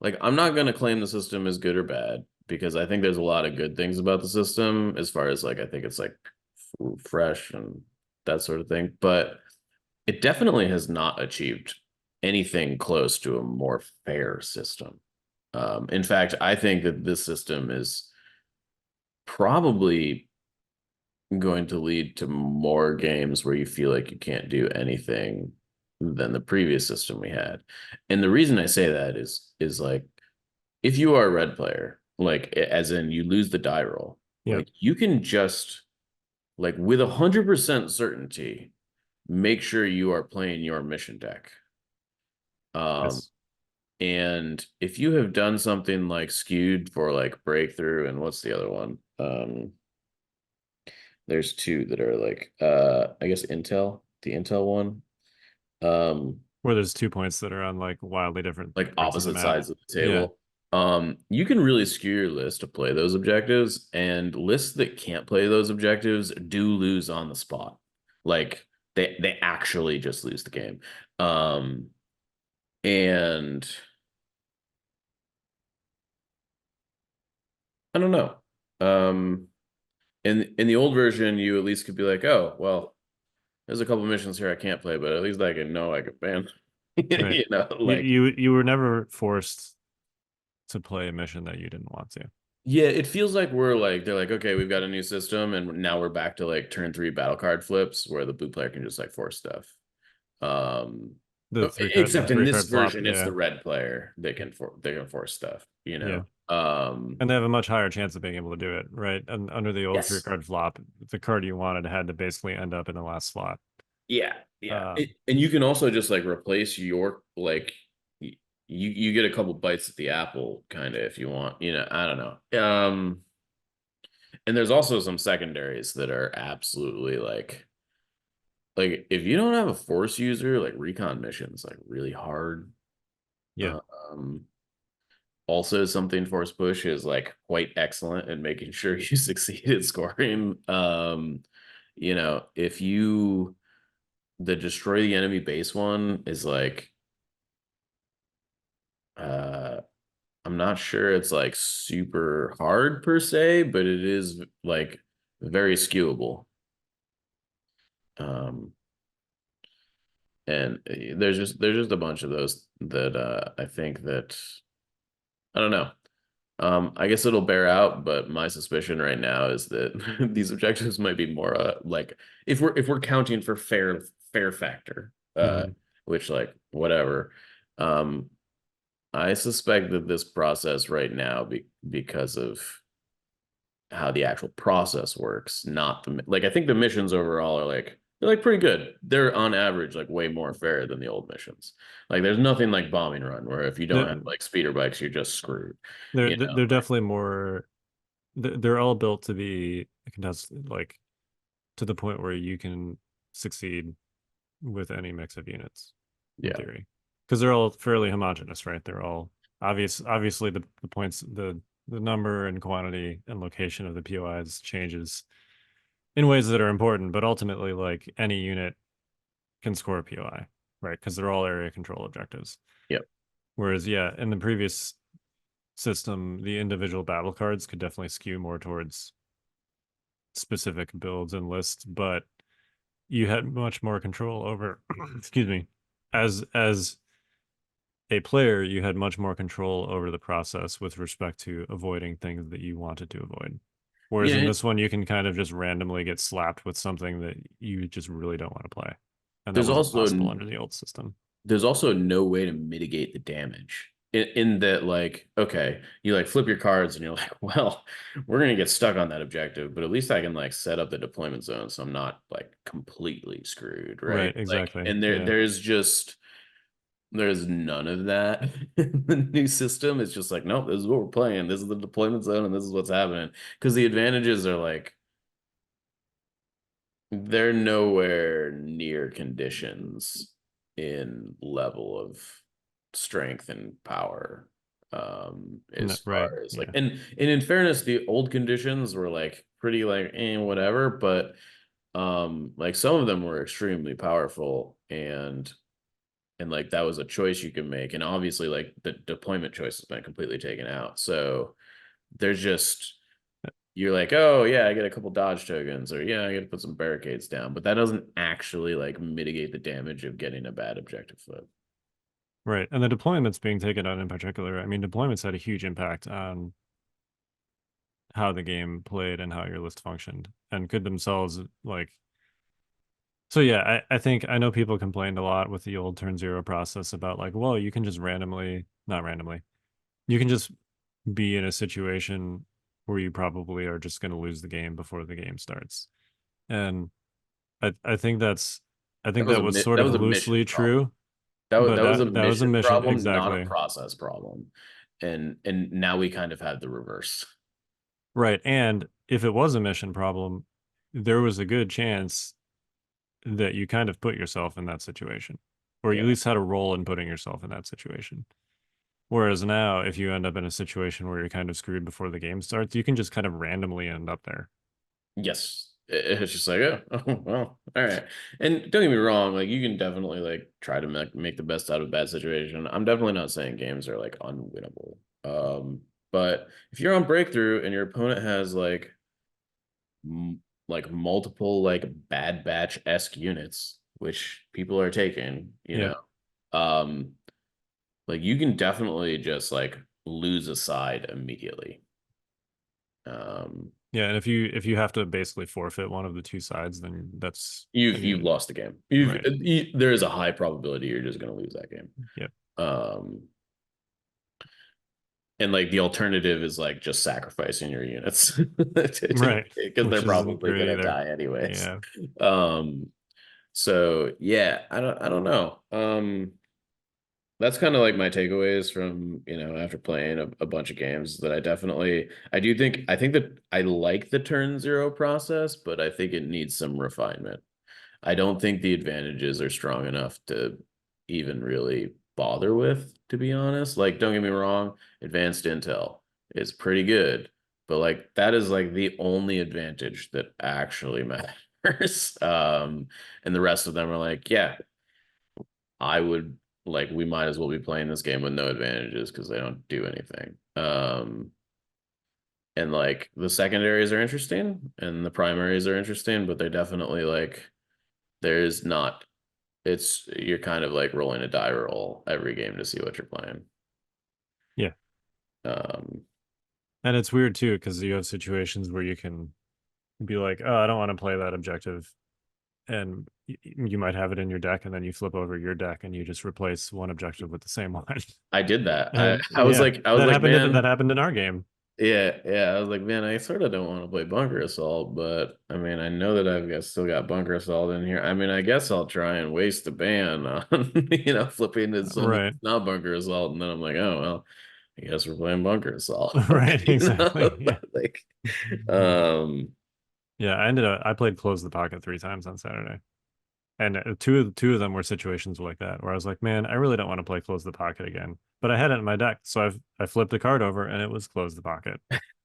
like I'm not gonna claim the system is good or bad, because I think there's a lot of good things about the system, as far as like I think it's like fresh and that sort of thing, but it definitely has not achieved anything close to a more fair system. In fact, I think that this system is probably going to lead to more games where you feel like you can't do anything than the previous system we had. And the reason I say that is like if you are a red player, like as in you lose the die roll, Yep. like you can just like with 100% certainty make sure you are playing your mission deck. Um, Yes. and if you have done something like skewed for like breakthrough, and what's the other one? There's two that are like I guess Intel, the Intel one. Where there's 2 points that are on like wildly different Like parts of the opposite map. sides of the Yeah. table. You can really skew your list to play those objectives, and lists that can't play those objectives do lose on the spot. Like they actually just lose the game. And I don't know. In the old version, you at least could be like, oh, well, there's a couple missions here I can't play, but at least I can know I can ban. Right. You know, You like you were never forced to play a mission that you didn't want to. yeah, it feels like we're like they're like, okay, we've got a new system, and now we're back to like turn three battle card flips where the blue player can just like force stuff. Um, The except in three this card flop. version, it's Yeah. the red player they can force stuff, you Yeah. know. And they have a much higher chance of being able to do it, right? And under the old three Yes. card flop, the card you wanted had to basically end up in the last slot. Yeah, yeah. Um, And you can also just like replace your like you get a couple bites at the apple kind of if you want, you know, I don't know. And there's also some secondaries that are absolutely like if you don't have a force user, like recon missions like really hard. yeah. Um Also something force push is like quite excellent in making sure you succeed at scoring. You know, if you the destroy the enemy base one is like uh I'm not sure it's like super hard per se, but it is like very skewable. Um and there's just a bunch of those that I think that I don't know. I guess it'll bear out, but my suspicion right now is that these objectives might be more like if we're counting for fair factor, Mhm. which like whatever. Um, I suspect that this process right now, because of how the actual process works, not the like I think the missions overall are like they're like pretty good. They're on average like way more fair than the old missions. Like there's nothing like bombing run where if you don't have They're, like speeder bikes, you're just screwed. they're You know, they're like definitely more. They're all built to be contested, like to the point where you can succeed with any mix of units in yeah, theory, because they're all fairly homogenous, right? They're all obviously the points, the number and quantity and location of the POIs changes in ways that are important, but ultimately like any unit can score a POI, right? Because they're all area control objectives. yeah. Whereas yeah, in the previous system, the individual battle cards could definitely skew more towards specific builds and lists, but you had much more control over excuse me, as a player, you had much more control over the process with respect to avoiding things that you wanted to avoid. Whereas in Yeah, this one, you can kind of just randomly get slapped with something that you just really don't want to play. And that there's wasn't also possible under the old system. there's also no way to mitigate the damage in that, like, okay, you like flip your cards and you're like, well, we're gonna get stuck on that objective, but at least I can like set up the deployment zone so I'm not like completely screwed, right? Right, Like, exactly. and Yeah. there's none of that in the new system. It's just like, nope, this is what we're playing, this is the deployment zone, and this is what's happening. Because the advantages are like, they're nowhere near conditions in level of strength and power. As Right. far as like, Yeah. and in fairness, the old conditions were like pretty like whatever, but like some of them were extremely powerful, and like that was a choice you can make, and obviously like the deployment choice has been completely taken out. So there's just, you're like, oh yeah, I get a couple dodge tokens, or yeah, I get to put some barricades down, but that doesn't actually like mitigate the damage of getting a bad objective flip. Right. And the deployments being taken out in particular, I mean, deployments had a huge impact on how the game played and how your list functioned and could themselves like so yeah, I think I know people complained a lot with the old turn zero process about like, well, you can just randomly, not randomly, you can just be in a situation where you probably are just going to lose the game before the game starts. And I think that's I think that was sort That of was a mission loosely problem. true, but That was a that was a mission mission problem, not a exactly. process problem. And now we kind of have the reverse. Right. And if it was a mission problem, there was a good chance that you kind of put yourself in that situation, or you at Yeah. least had a role in putting yourself in that situation. Whereas now, if you end up in a situation where you're kind of screwed before the game starts, you can just kind of randomly end up there. Yes. It's just like, oh, oh, well, all right. And don't get me wrong, like you can definitely like try to make the best out of a bad situation. I'm definitely not saying games are like unwinnable. But if you're on breakthrough and your opponent has like multiple like bad batch esque units, which people are taking, Yeah. um, like you can definitely just like lose a side immediately. Um, Yeah. And if you have to basically forfeit one of the two sides, then that's you've then you've you lost the game. right. There is a high probability you're just going to lose that game. Yep. Um, and like the alternative is like just sacrificing your units Right. because they're Which isn't probably great going to either. die anyways. Yeah. Um, so yeah, I don't know. That's kind of like my takeaways from, after playing a bunch of games, that I think that I like the turn zero process, but I think it needs some refinement. I don't think the advantages are strong enough to even really bother with, to be honest. Like, don't get me wrong, advanced intel is pretty good, but like that is like the only advantage that actually matters. And the rest of them are like, yeah, I would like we might as well be playing this game with no advantages because they don't do anything. And like the secondaries are interesting and the primaries are interesting, but they're definitely like there's not it's you're kind of like rolling a die roll every game to see what you're playing. Yeah. Um, And it's weird too, because you have situations where you can be like, oh, I don't want to play that objective. And you might have it in your deck, and then you flip over your deck and you just replace one objective with the same one. I did that. And I was yeah, like, man, that happened in our game. yeah. I was like, man, I sort of don't want to play bunker assault, but I mean, I know that still got bunker assault in here. I mean, I guess I'll try and waste the ban on flipping to something Right. that's not bunker assault, and then I'm like, oh well, I guess we're playing bunker assault. Right, exactly. Yeah. Like, um, Yeah, I played Close the Pocket 3 times on Saturday. And two of them were situations like that where I was like, man, I really don't want to play Close the Pocket again. But I had it in my deck, so I flipped the card over and it was Close the Pocket.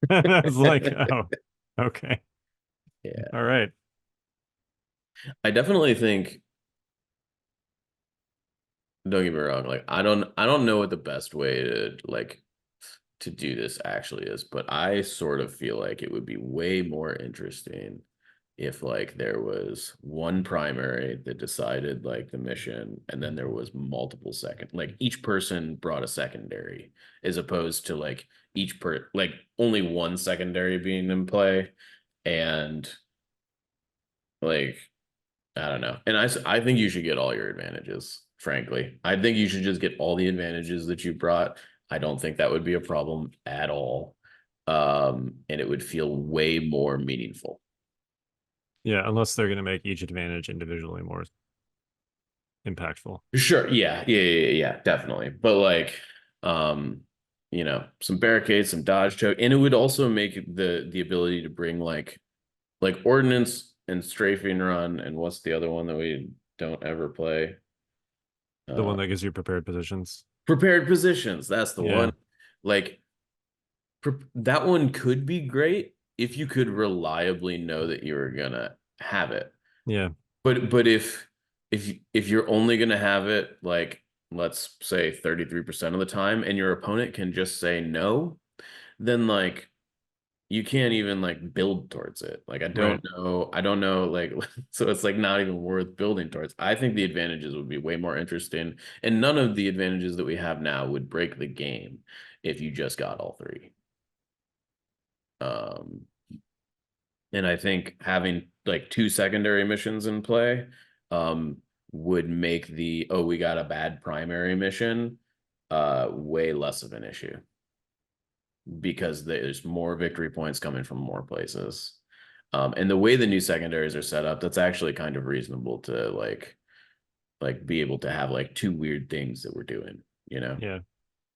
And I was like, oh, okay. yeah, All right. I definitely think. Don't get me wrong, like I don't know what the best way to do this actually is, but I sort of feel like it would be way more interesting if like there was one primary that decided like the mission, and then there was multiple second, like each person brought a secondary, as opposed to like like only one secondary being in play, and like I don't know. And I think you should get all your advantages, frankly. I think you should just get all the advantages that you brought. I don't think that would be a problem at all. And it would feel way more meaningful. Yeah, unless they're going to make each advantage individually more impactful. Sure. Yeah, definitely. But like, um, some barricades, some dodge choke, and it would also make the ability to bring like ordnance and strafing run, and what's the other one that we don't ever play? The Uh, one that gives you prepared positions. Prepared positions. That's the Yeah. one. Like that one could be great if you could reliably know that you were gonna have it. Yeah. But if you're only gonna have it like let's say 33% of the time, and your opponent can just say no, then like you can't even like build towards it. Like Right. I don't know like so it's like not even worth building towards. I think the advantages would be way more interesting, and none of the advantages that we have now would break the game if you just got all three. Um and I think having like two secondary missions in play um would make the oh we got a bad primary mission way less of an issue, because there's more victory points coming from more places. And the way the new secondaries are set up, that's actually kind of reasonable to like be able to have like two weird things that we're doing, you know? Yeah.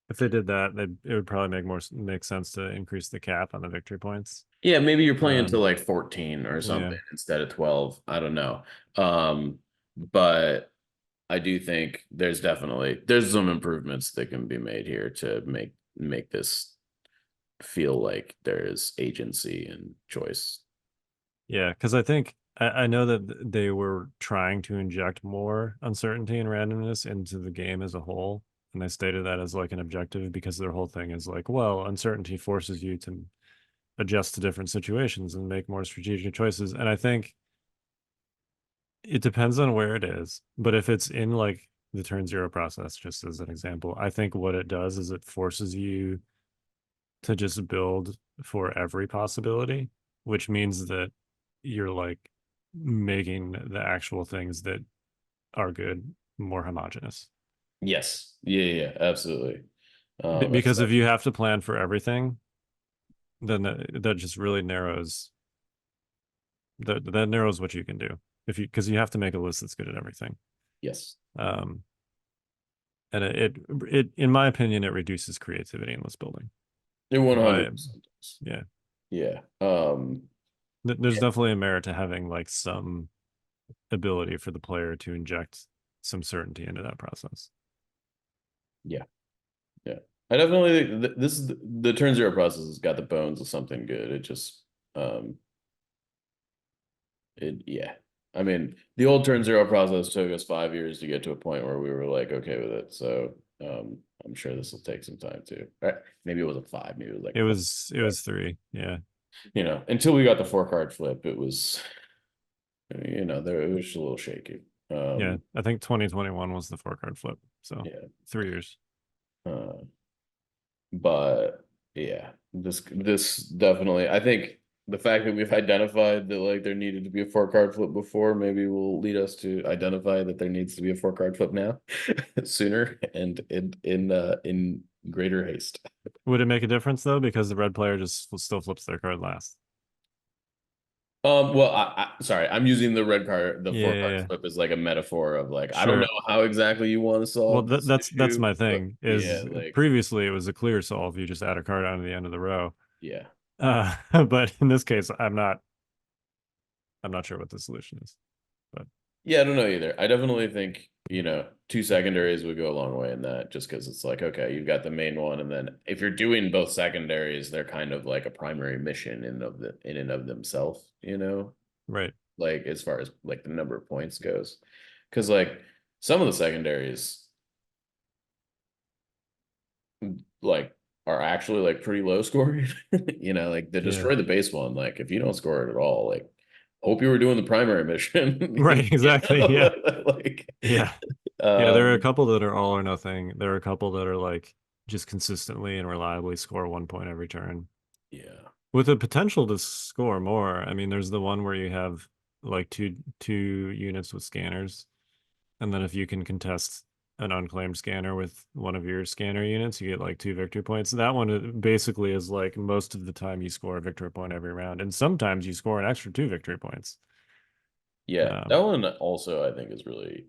If they did that, it would probably make sense to increase the cap on the victory points. Yeah, maybe you're playing to Um, like 14 or yeah. something instead of 12. I don't know. But I do think there's some improvements that can be made here to make this feel like there is agency and choice. Yeah, because I know that they were trying to inject more uncertainty and randomness into the game as a whole. And they stated that as like an objective because their whole thing is like, well, uncertainty forces you to adjust to different situations and make more strategic choices. And I think it depends on where it is. But if it's in like the turn zero process, just as an example, I think what it does is it forces you to just build for every possibility, which means that you're like making the actual things that are good more homogenous. Yes. Yeah, absolutely. Because if you have to plan for everything, then that just really narrows that narrows what you can do. If you because you have to make a list that's good at everything. yes. Um, and it in my opinion it reduces creativity in list building. It By 100% does. yeah, Yeah. there's definitely a merit to having like some ability for the player to inject some certainty into that process. Yeah. Yeah. I definitely think this is the turn zero process has got the bones of something good. It just um yeah. I mean, the old turn zero process took us 5 years to get to a point where we were like okay with it. So I'm sure this will take some time too. Right? Maybe it wasn't five, maybe it was like It was 3. Yeah. until we got the 4 card flip, it was there it was just a little shaky. Yeah. I think 2021 was the 4 card flip. So Yeah. 3 years. But yeah, this definitely, I think the fact that we've identified that like there needed to be a 4 card flip before maybe will lead us to identify that there needs to be a 4 card flip now sooner and in greater haste. Would it make a difference though? Because the red player just still flips their card last. Well, sorry, I'm using the red card, the Yeah, four yeah, card yeah. flip as like a metaphor of like I don't know Sure. how exactly you want to Well, solve this that's issue, my but thing. yeah, Is like previously it was a clear solve. You just add a card onto the end of the row. yeah. But in this case, I'm not sure what the solution is. But Yeah, I don't know either. I definitely think, two secondaries would go a long way in that, just because it's like, okay, you've got the main one, and then if you're doing both secondaries, they're kind of like a primary mission in and of themselves, right. like as far as like the number of points goes. Because like some of the secondaries like are actually like pretty low scoring, like the Yeah. destroy the base one, like if you don't score it at all, like hope you were doing the primary mission. Right, exactly. Yeah. Like, Yeah. Yeah, there are a um, couple that are all or nothing. There are a couple that are like just consistently and reliably score 1 point every turn yeah, with the potential to score more. I mean, there's the one where you have like two units with scanners, and then if you can contest an unclaimed scanner with one of your scanner units, you get like 2 victory points. That one basically is like most of the time you score a victory point every round, and sometimes you score an extra 2 victory points. yeah. That one also I think is really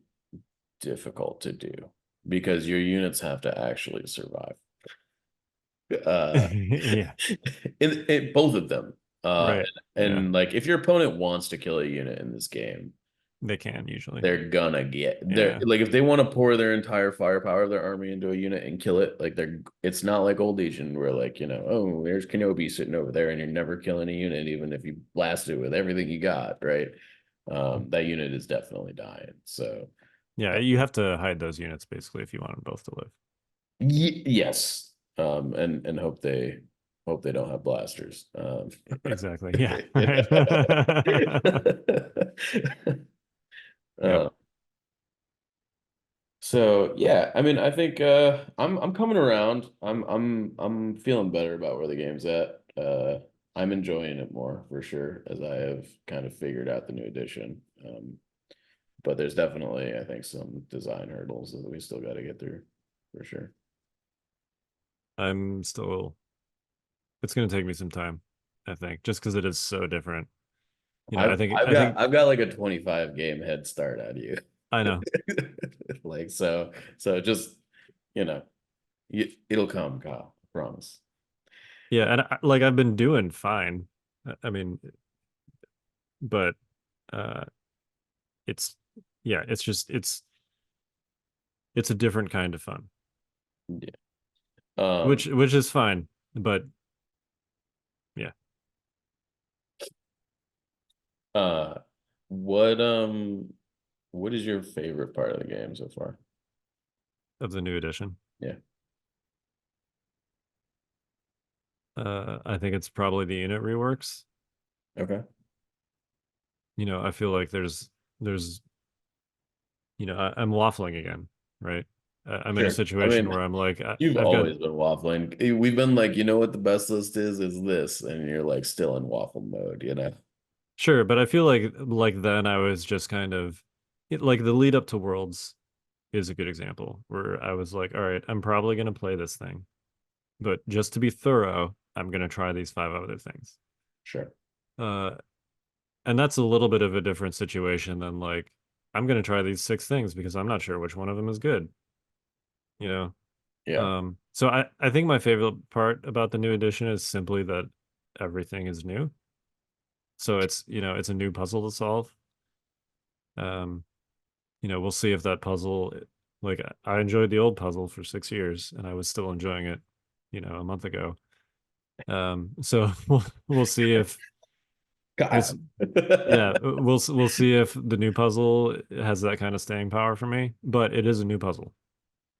difficult to do because your units have to actually survive. Yeah, In both of them. right. Yeah, And like if your opponent wants to kill a unit in this game, they can usually. they're gonna get they're Yeah, like if they want to pour their entire firepower of their army into a unit and kill it, like it's not like Old Legion where like, oh, there's Kenobi sitting over there and you're never killing a unit, even if you blast it with everything you got, right? That unit is definitely dying. So yeah, you have to hide those units basically if you want them both to live. yes. And hope they don't have blasters. Exactly. Yeah. Right. uh, Yep. So yeah, I mean, I think I'm coming around. I'm feeling better about where the game's at. I'm enjoying it more for sure as I have kind of figured out the new edition. But there's definitely, I think, some design hurdles that we still got to get through for sure. I'm still, it's going to take me some time, I think, just because it is so different. I've I've I got think, I've got like a 25 game head start on you. I know. Like so just you know it'll come, Kyle, I promise. Yeah. And like I've been doing fine. I mean, but uh, it's, yeah, it's just, it's a different kind of fun, Yeah. which is fine. But yeah, Uh, what what is your favorite part of the game so far? of the new edition. Yeah. I think it's probably the unit reworks. Okay. I feel like there's I'm waffling again, right? I'm in a Sure. I situation mean, where I'm like, you've I've got always been waffling. We've been like, you know what the best list is this, and you're like still in waffle mode, you know? sure, but I feel like then I was just kind of like the lead up to Worlds is a good example where I was like, all right, I'm probably gonna play this thing, but just to be thorough, I'm gonna try these 5 other things. Sure. Uh, and that's a little bit of a different situation than like I'm gonna try these 6 things because I'm not sure which one of them is good. You know, Yeah. So I think my favorite part about the new edition is simply that everything is new. So it's a new puzzle to solve. Um, we'll see if that puzzle, like I enjoyed the old puzzle for 6 years and I was still enjoying it, a month ago. So we'll see if God. we'll yeah, we'll see if the new puzzle has that kind of staying power for me, but it is a new puzzle.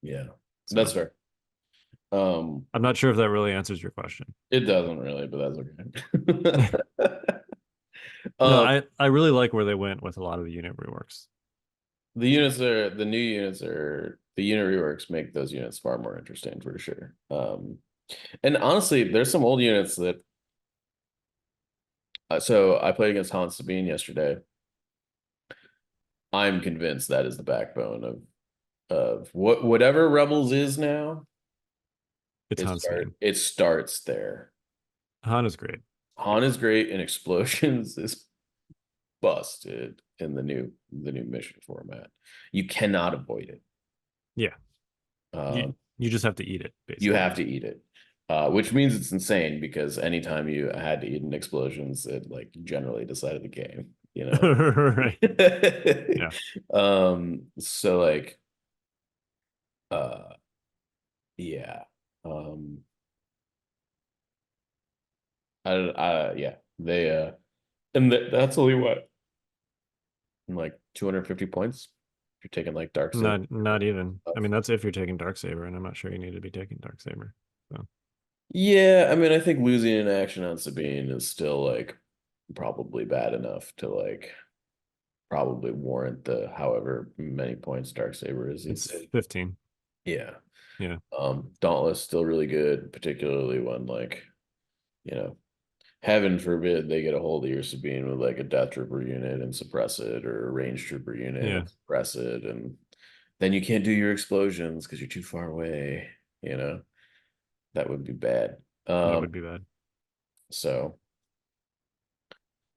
Yeah. That's So fair. Um, I'm not sure if that really answers your question. it doesn't really, but that's okay. No, Um, I really like where they went with a lot of the unit reworks. the new units are the unit reworks make those units far more interesting for sure. And honestly, there's some old units that so I played against Hans Sabine yesterday. I'm convinced that is the backbone of whatever Rebels is now. It's Huntsman. It starts there. Han is great. Han is great, and Explosions is busted in the new mission format. You cannot avoid it. Yeah. Um, You just have to eat it, you basically. have to eat it. Which means it's insane because anytime you had to eat an Explosions, it like generally decided the game, you know. Right. Yeah. So like uh yeah. Um yeah, they and that's only what, like 250 points if you're taking like Dark Saber Not even. stuff. I mean, that's if you're taking Darksaber, and I'm not sure you need to be taking Darksaber. So Yeah, I mean, I think losing an action on Sabine is still like probably bad enough to like probably warrant the however many points Darksaber is these It's days. 15. Yeah. Yeah. Dauntless still really good, particularly when like, you know, heaven forbid they get a hold of your Sabine with like a Death Trooper unit and suppress it, or a Range Trooper unit Yeah. and suppress it, and then you can't do your explosions because you're too far away, you know. That would be bad. That would be bad. So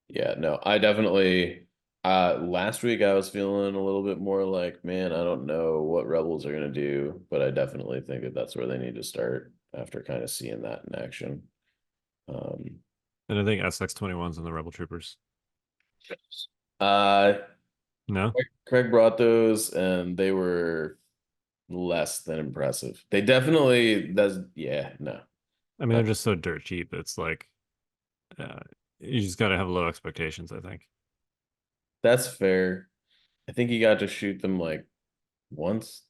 yeah, no, I definitely last week I was feeling a little bit more like, man, I don't know what Rebels are gonna do, but I definitely think that that's where they need to start after kind of seeing that in action. Um, And I think SX-21's in the Rebel Troopers. uh, No? Craig brought those, and they were less than impressive. They definitely that's yeah, no, I mean, uh, they're just so dirt cheap. It's like uh, you just got to have low expectations, I think. that's fair. I think he got to shoot them like once,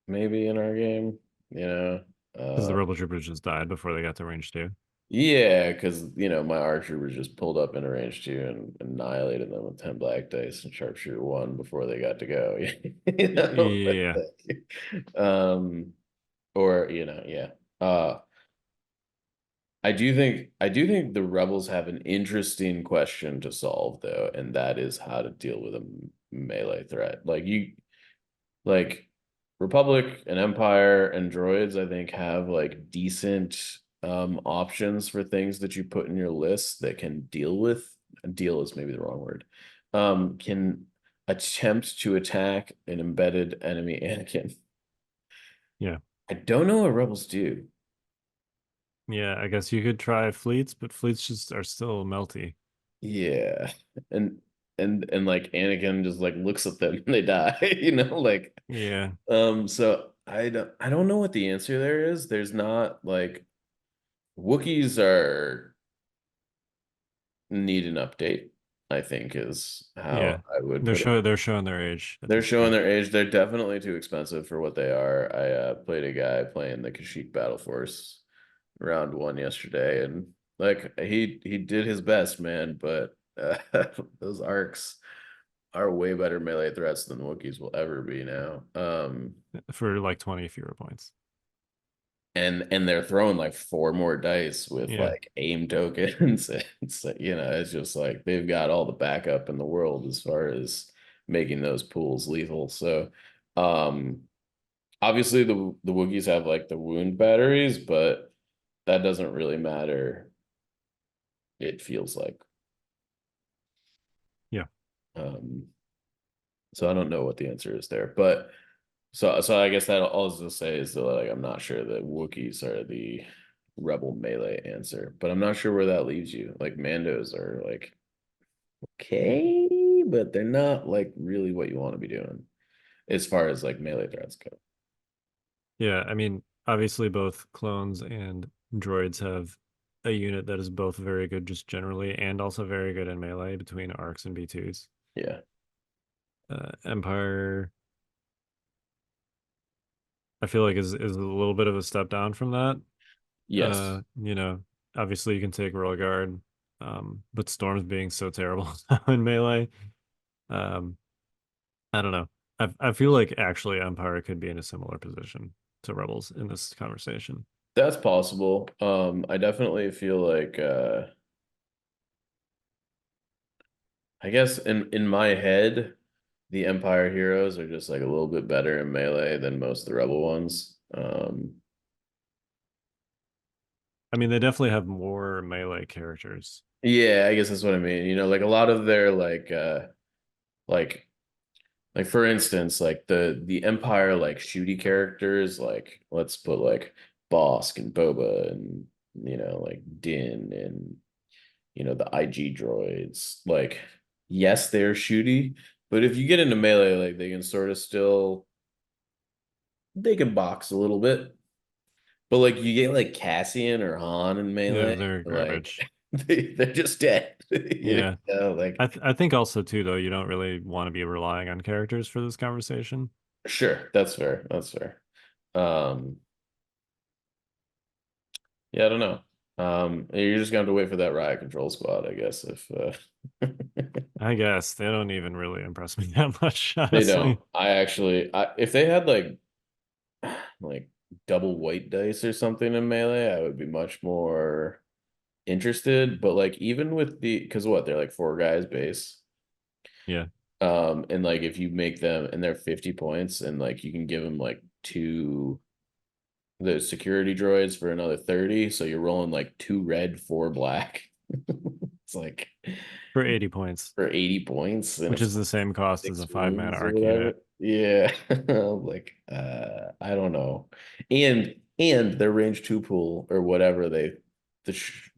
maybe in our game, you know. Because the Uh, Rebel Troopers just died before they got to range 2. yeah, because my archer was just pulled up in a range 2 and annihilated them with 10 black dice and sharpshooter 1 before they got to go. You know? Yeah. um, or yeah. I do think the rebels have an interesting question to solve though, and that is how to deal with a melee threat. Like Republic and Empire and droids, I think, have like decent options for things that you put in your list that can deal is maybe the wrong word. Can attempt to attack an embedded enemy Anakin. Yeah. I don't know what rebels do. Yeah. I guess you could try fleets, but fleets just are still melty. Yeah. And and like Anakin just like looks at them and they die, like Yeah. so I don't know what the answer there is. There's not like Wookiees are need an update, I think is Yeah. how I would put it. They're showing their age at They're this showing point. their age. They're definitely too expensive for what they are. I played a guy playing the Kashyyyk Battle Force round 1 yesterday, and like he did his best, man, but those arcs are way better melee threats than Wookiees will ever be now. For like 20 fewer points. And they're throwing like 4 more dice with Yeah. like aim tokens. It's just like they've got all the backup in the world as far as making those pools lethal. So um obviously the Wookiees have like the wound batteries, but that doesn't really matter, it feels like. Yeah. Um so I don't know what the answer is there, but so I guess that all I was gonna say is that like I'm not sure that Wookiees are the rebel melee answer, but I'm not sure where that leaves you. Like Mandos are like okay, but they're not like really what you want to be doing as far as like melee threats go. Yeah. I mean, obviously, both clones and droids have a unit that is both very good just generally and also very good in melee between arcs and B2s. Yeah. Empire, I feel like is a little bit of a step down from that. Yes. You know, obviously you can take royal guard, but Storm's being so terrible in melee. Um, I don't know. I feel like actually Empire could be in a similar position to Rebels in this conversation. That's possible. I definitely feel like I guess in my head, the Empire heroes are just like a little bit better in melee than most of the Rebel ones. I mean, they definitely have more melee characters. Yeah, I guess that's what I mean. Like a lot of their like like for instance, like the Empire like shooty characters, like let's put like Bosk and Boba and like Din and the IG droids. Like yes, they're shooty, but if you get into melee, like they can sort of still they can box a little bit. But like you get like Cassian or Han in Yeah, melee, they're like garbage. they're just dead. Yeah. Like I think also too though, you don't really want to be relying on characters for this conversation. sure, that's fair. That's fair. Um, yeah, I don't know. You're just gonna have to wait for that riot control squad, I guess. If I guess they don't even really impress me that much, they don't, honestly. if they had like double white dice or something in melee, I would be much more interested. But like even with because what they're like 4 guys base. Yeah. And like if you make them and they're 50 points and like you can give them like 2 the security droids for another 30, so you're rolling like 2 red, 4 black. It's like For 80 points, for 80 points and which it's is the same cost as a 5-mana wounds or arc whatever. unit. Yeah. Like I don't know. And their range 2 pool or whatever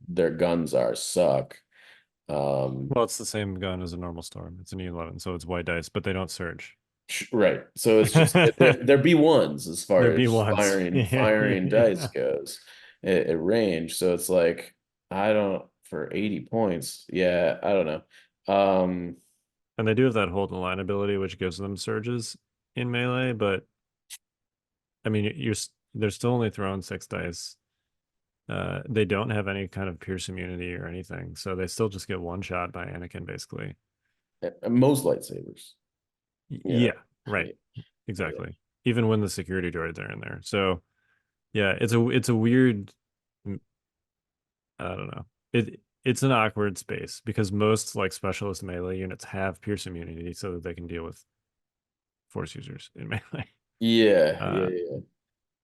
their guns are suck. Well, it's the same gun as a normal storm. It's an E11, so it's white dice, but they don't surge. Right. So it's just They're they're B1s as far as B1s. firing dice Yeah. goes at range. So it's like I don't for 80 points. Yeah, I don't know. And they do have that hold the line ability, which gives them surges in melee, but I mean, they're still only throwing 6 dice. They don't have any kind of pierce immunity or anything, so they still just get one shot by Anakin, basically. Most lightsabers. Yeah, Yeah. right, Yeah. exactly. Even when the security droids are in there. So yeah, it's a weird. I don't know. It's an awkward space because most like specialist melee units have pierce immunity so that they can deal with force users in melee. Yeah, yeah, Uh, yeah.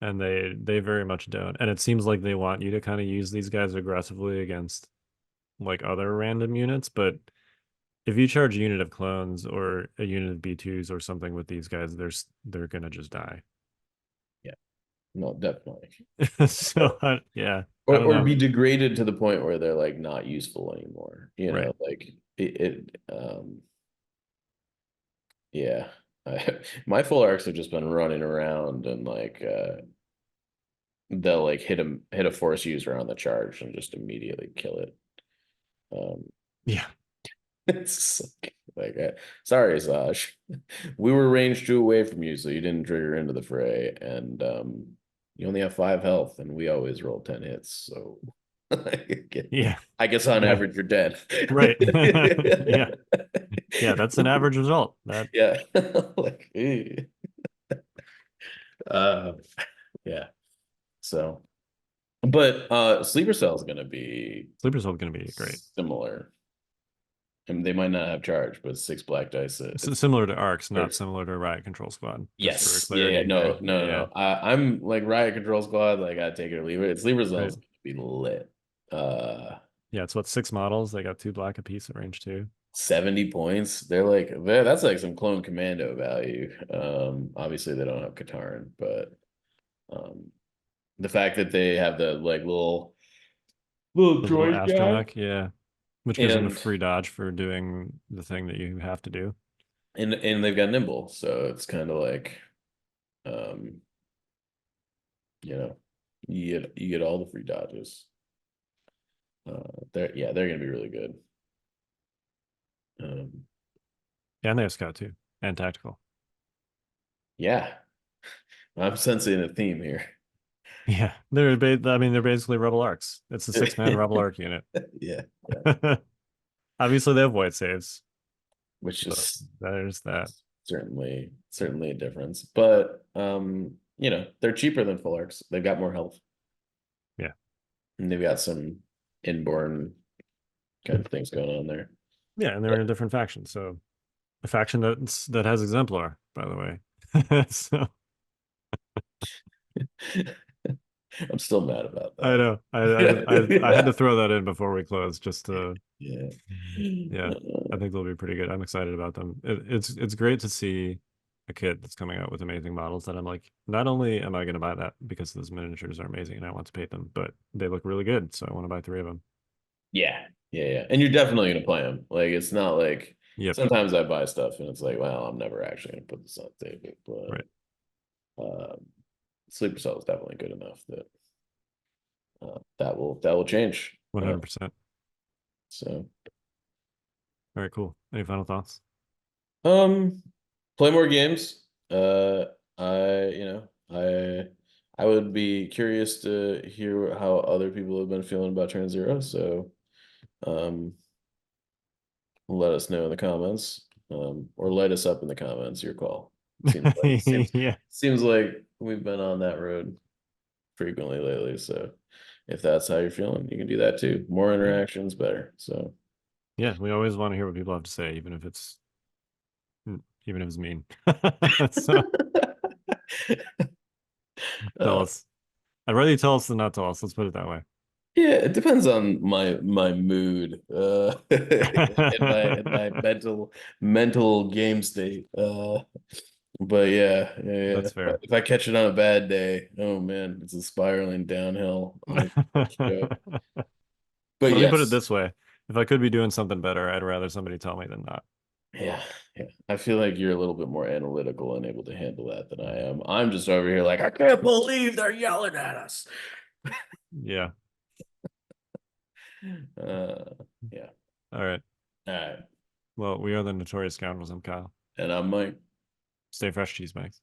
and they very much don't. And it seems like they want you to kind of use these guys aggressively against like other random units, but if you charge a unit of clones or a unit of B2s or something with these guys, they're gonna just die. Yeah. No, definitely. So yeah, I don't Or know. be degraded to the point where they're like not useful anymore. Right. Like yeah. My full arcs have just been running around and like they'll like hit a force user on the charge and just immediately kill it. Um, Yeah. it's sorry, Saj. We were range 2 away from you, so you didn't trigger into the fray, and you only have 5 health, and we always roll 10 hits. So Yeah. I guess on Yeah. average you're dead. Right. Yeah. Yeah, that's an average result. That Yeah. Like, uh, yeah. So, but Sleeper Cell is gonna be Sleeper Cell is going to be great. similar. And they might not have charge, but 6 black dice. It's Similar to Arcs, or not similar to Riot Control Squad. Just for yes, yeah, clarity no, here. no, no, Yeah. no. I'm like Riot Control Squad. Like I take it or leave it. Sleeper Right. Cell's gonna be lit. Yeah, it's what 6 models. They got 2 black apiece at range 2. 70 points. That's like some clone commando value. Obviously they don't have Katarn, but um, the fact that they have the like little The little droid guy astromech, yeah. Which gives them a and free dodge for doing the thing that you have to do. and they've got nimble, so it's kind of like um, you know, you get all the free dodges. They're gonna be really good. Um, Yeah, and they have Scout too. And tactical. yeah, I'm sensing a theme here. Yeah. I mean, they're basically Rebel Arcs. It's a 6-man Rebel Arc unit. Yeah, Obviously they have white saves. which So is there's that. certainly a difference. But they're cheaper than full arcs. They've got more health. Yeah. And they've got some inborn kind of things going on there. Yeah, and they're in a different faction. So a faction that has Exemplar, by the way. So I'm still mad about I that. know. I had to throw that in before we close just to Yeah. yeah. I think they'll be pretty good. I'm excited about them. It's great to see a kit that's coming out with amazing models that I'm like, not only am I going to buy that because those miniatures are amazing and I want to paint them, but they look really good, so I want to buy 3 of them. Yeah. Yeah. Yeah. And you're definitely gonna play them. Like it's not like Yep. sometimes I buy stuff and it's like, well, I'm never actually gonna put this on the table. Right. But Sleeper Cell is definitely good enough that that will change. 100%. So All right, cool. Any final thoughts? play more games. I I would be curious to hear how other people have been feeling about Trend Zero. So, um, let us know in the comments, or light us up in the comments. Your call. Yeah, Seems like we've been on that road frequently lately. So, if that's how you're feeling, you can do that too. More interactions, better. So, yeah, we always want to hear what people have to say, even if it's mean. So tell uh, us. I'd rather you tell us than not tell us. Let's put it that way. yeah, it depends on my mood, and my mental game state. But yeah. That's fair. If I catch it on a bad day, oh man, it's a spiraling downhill. But Let me put it yes, this way. If I could be doing something better, I'd rather somebody tell me than not. yeah. I feel like you're a little bit more analytical and able to handle that than I am. I'm just over here like, I can't believe they're yelling at us. Yeah. Uh, yeah. All right. All right. Well, we are the Notorious Scoundrels. I'm Kyle. And I'm Mike. Stay fresh, cheese bags.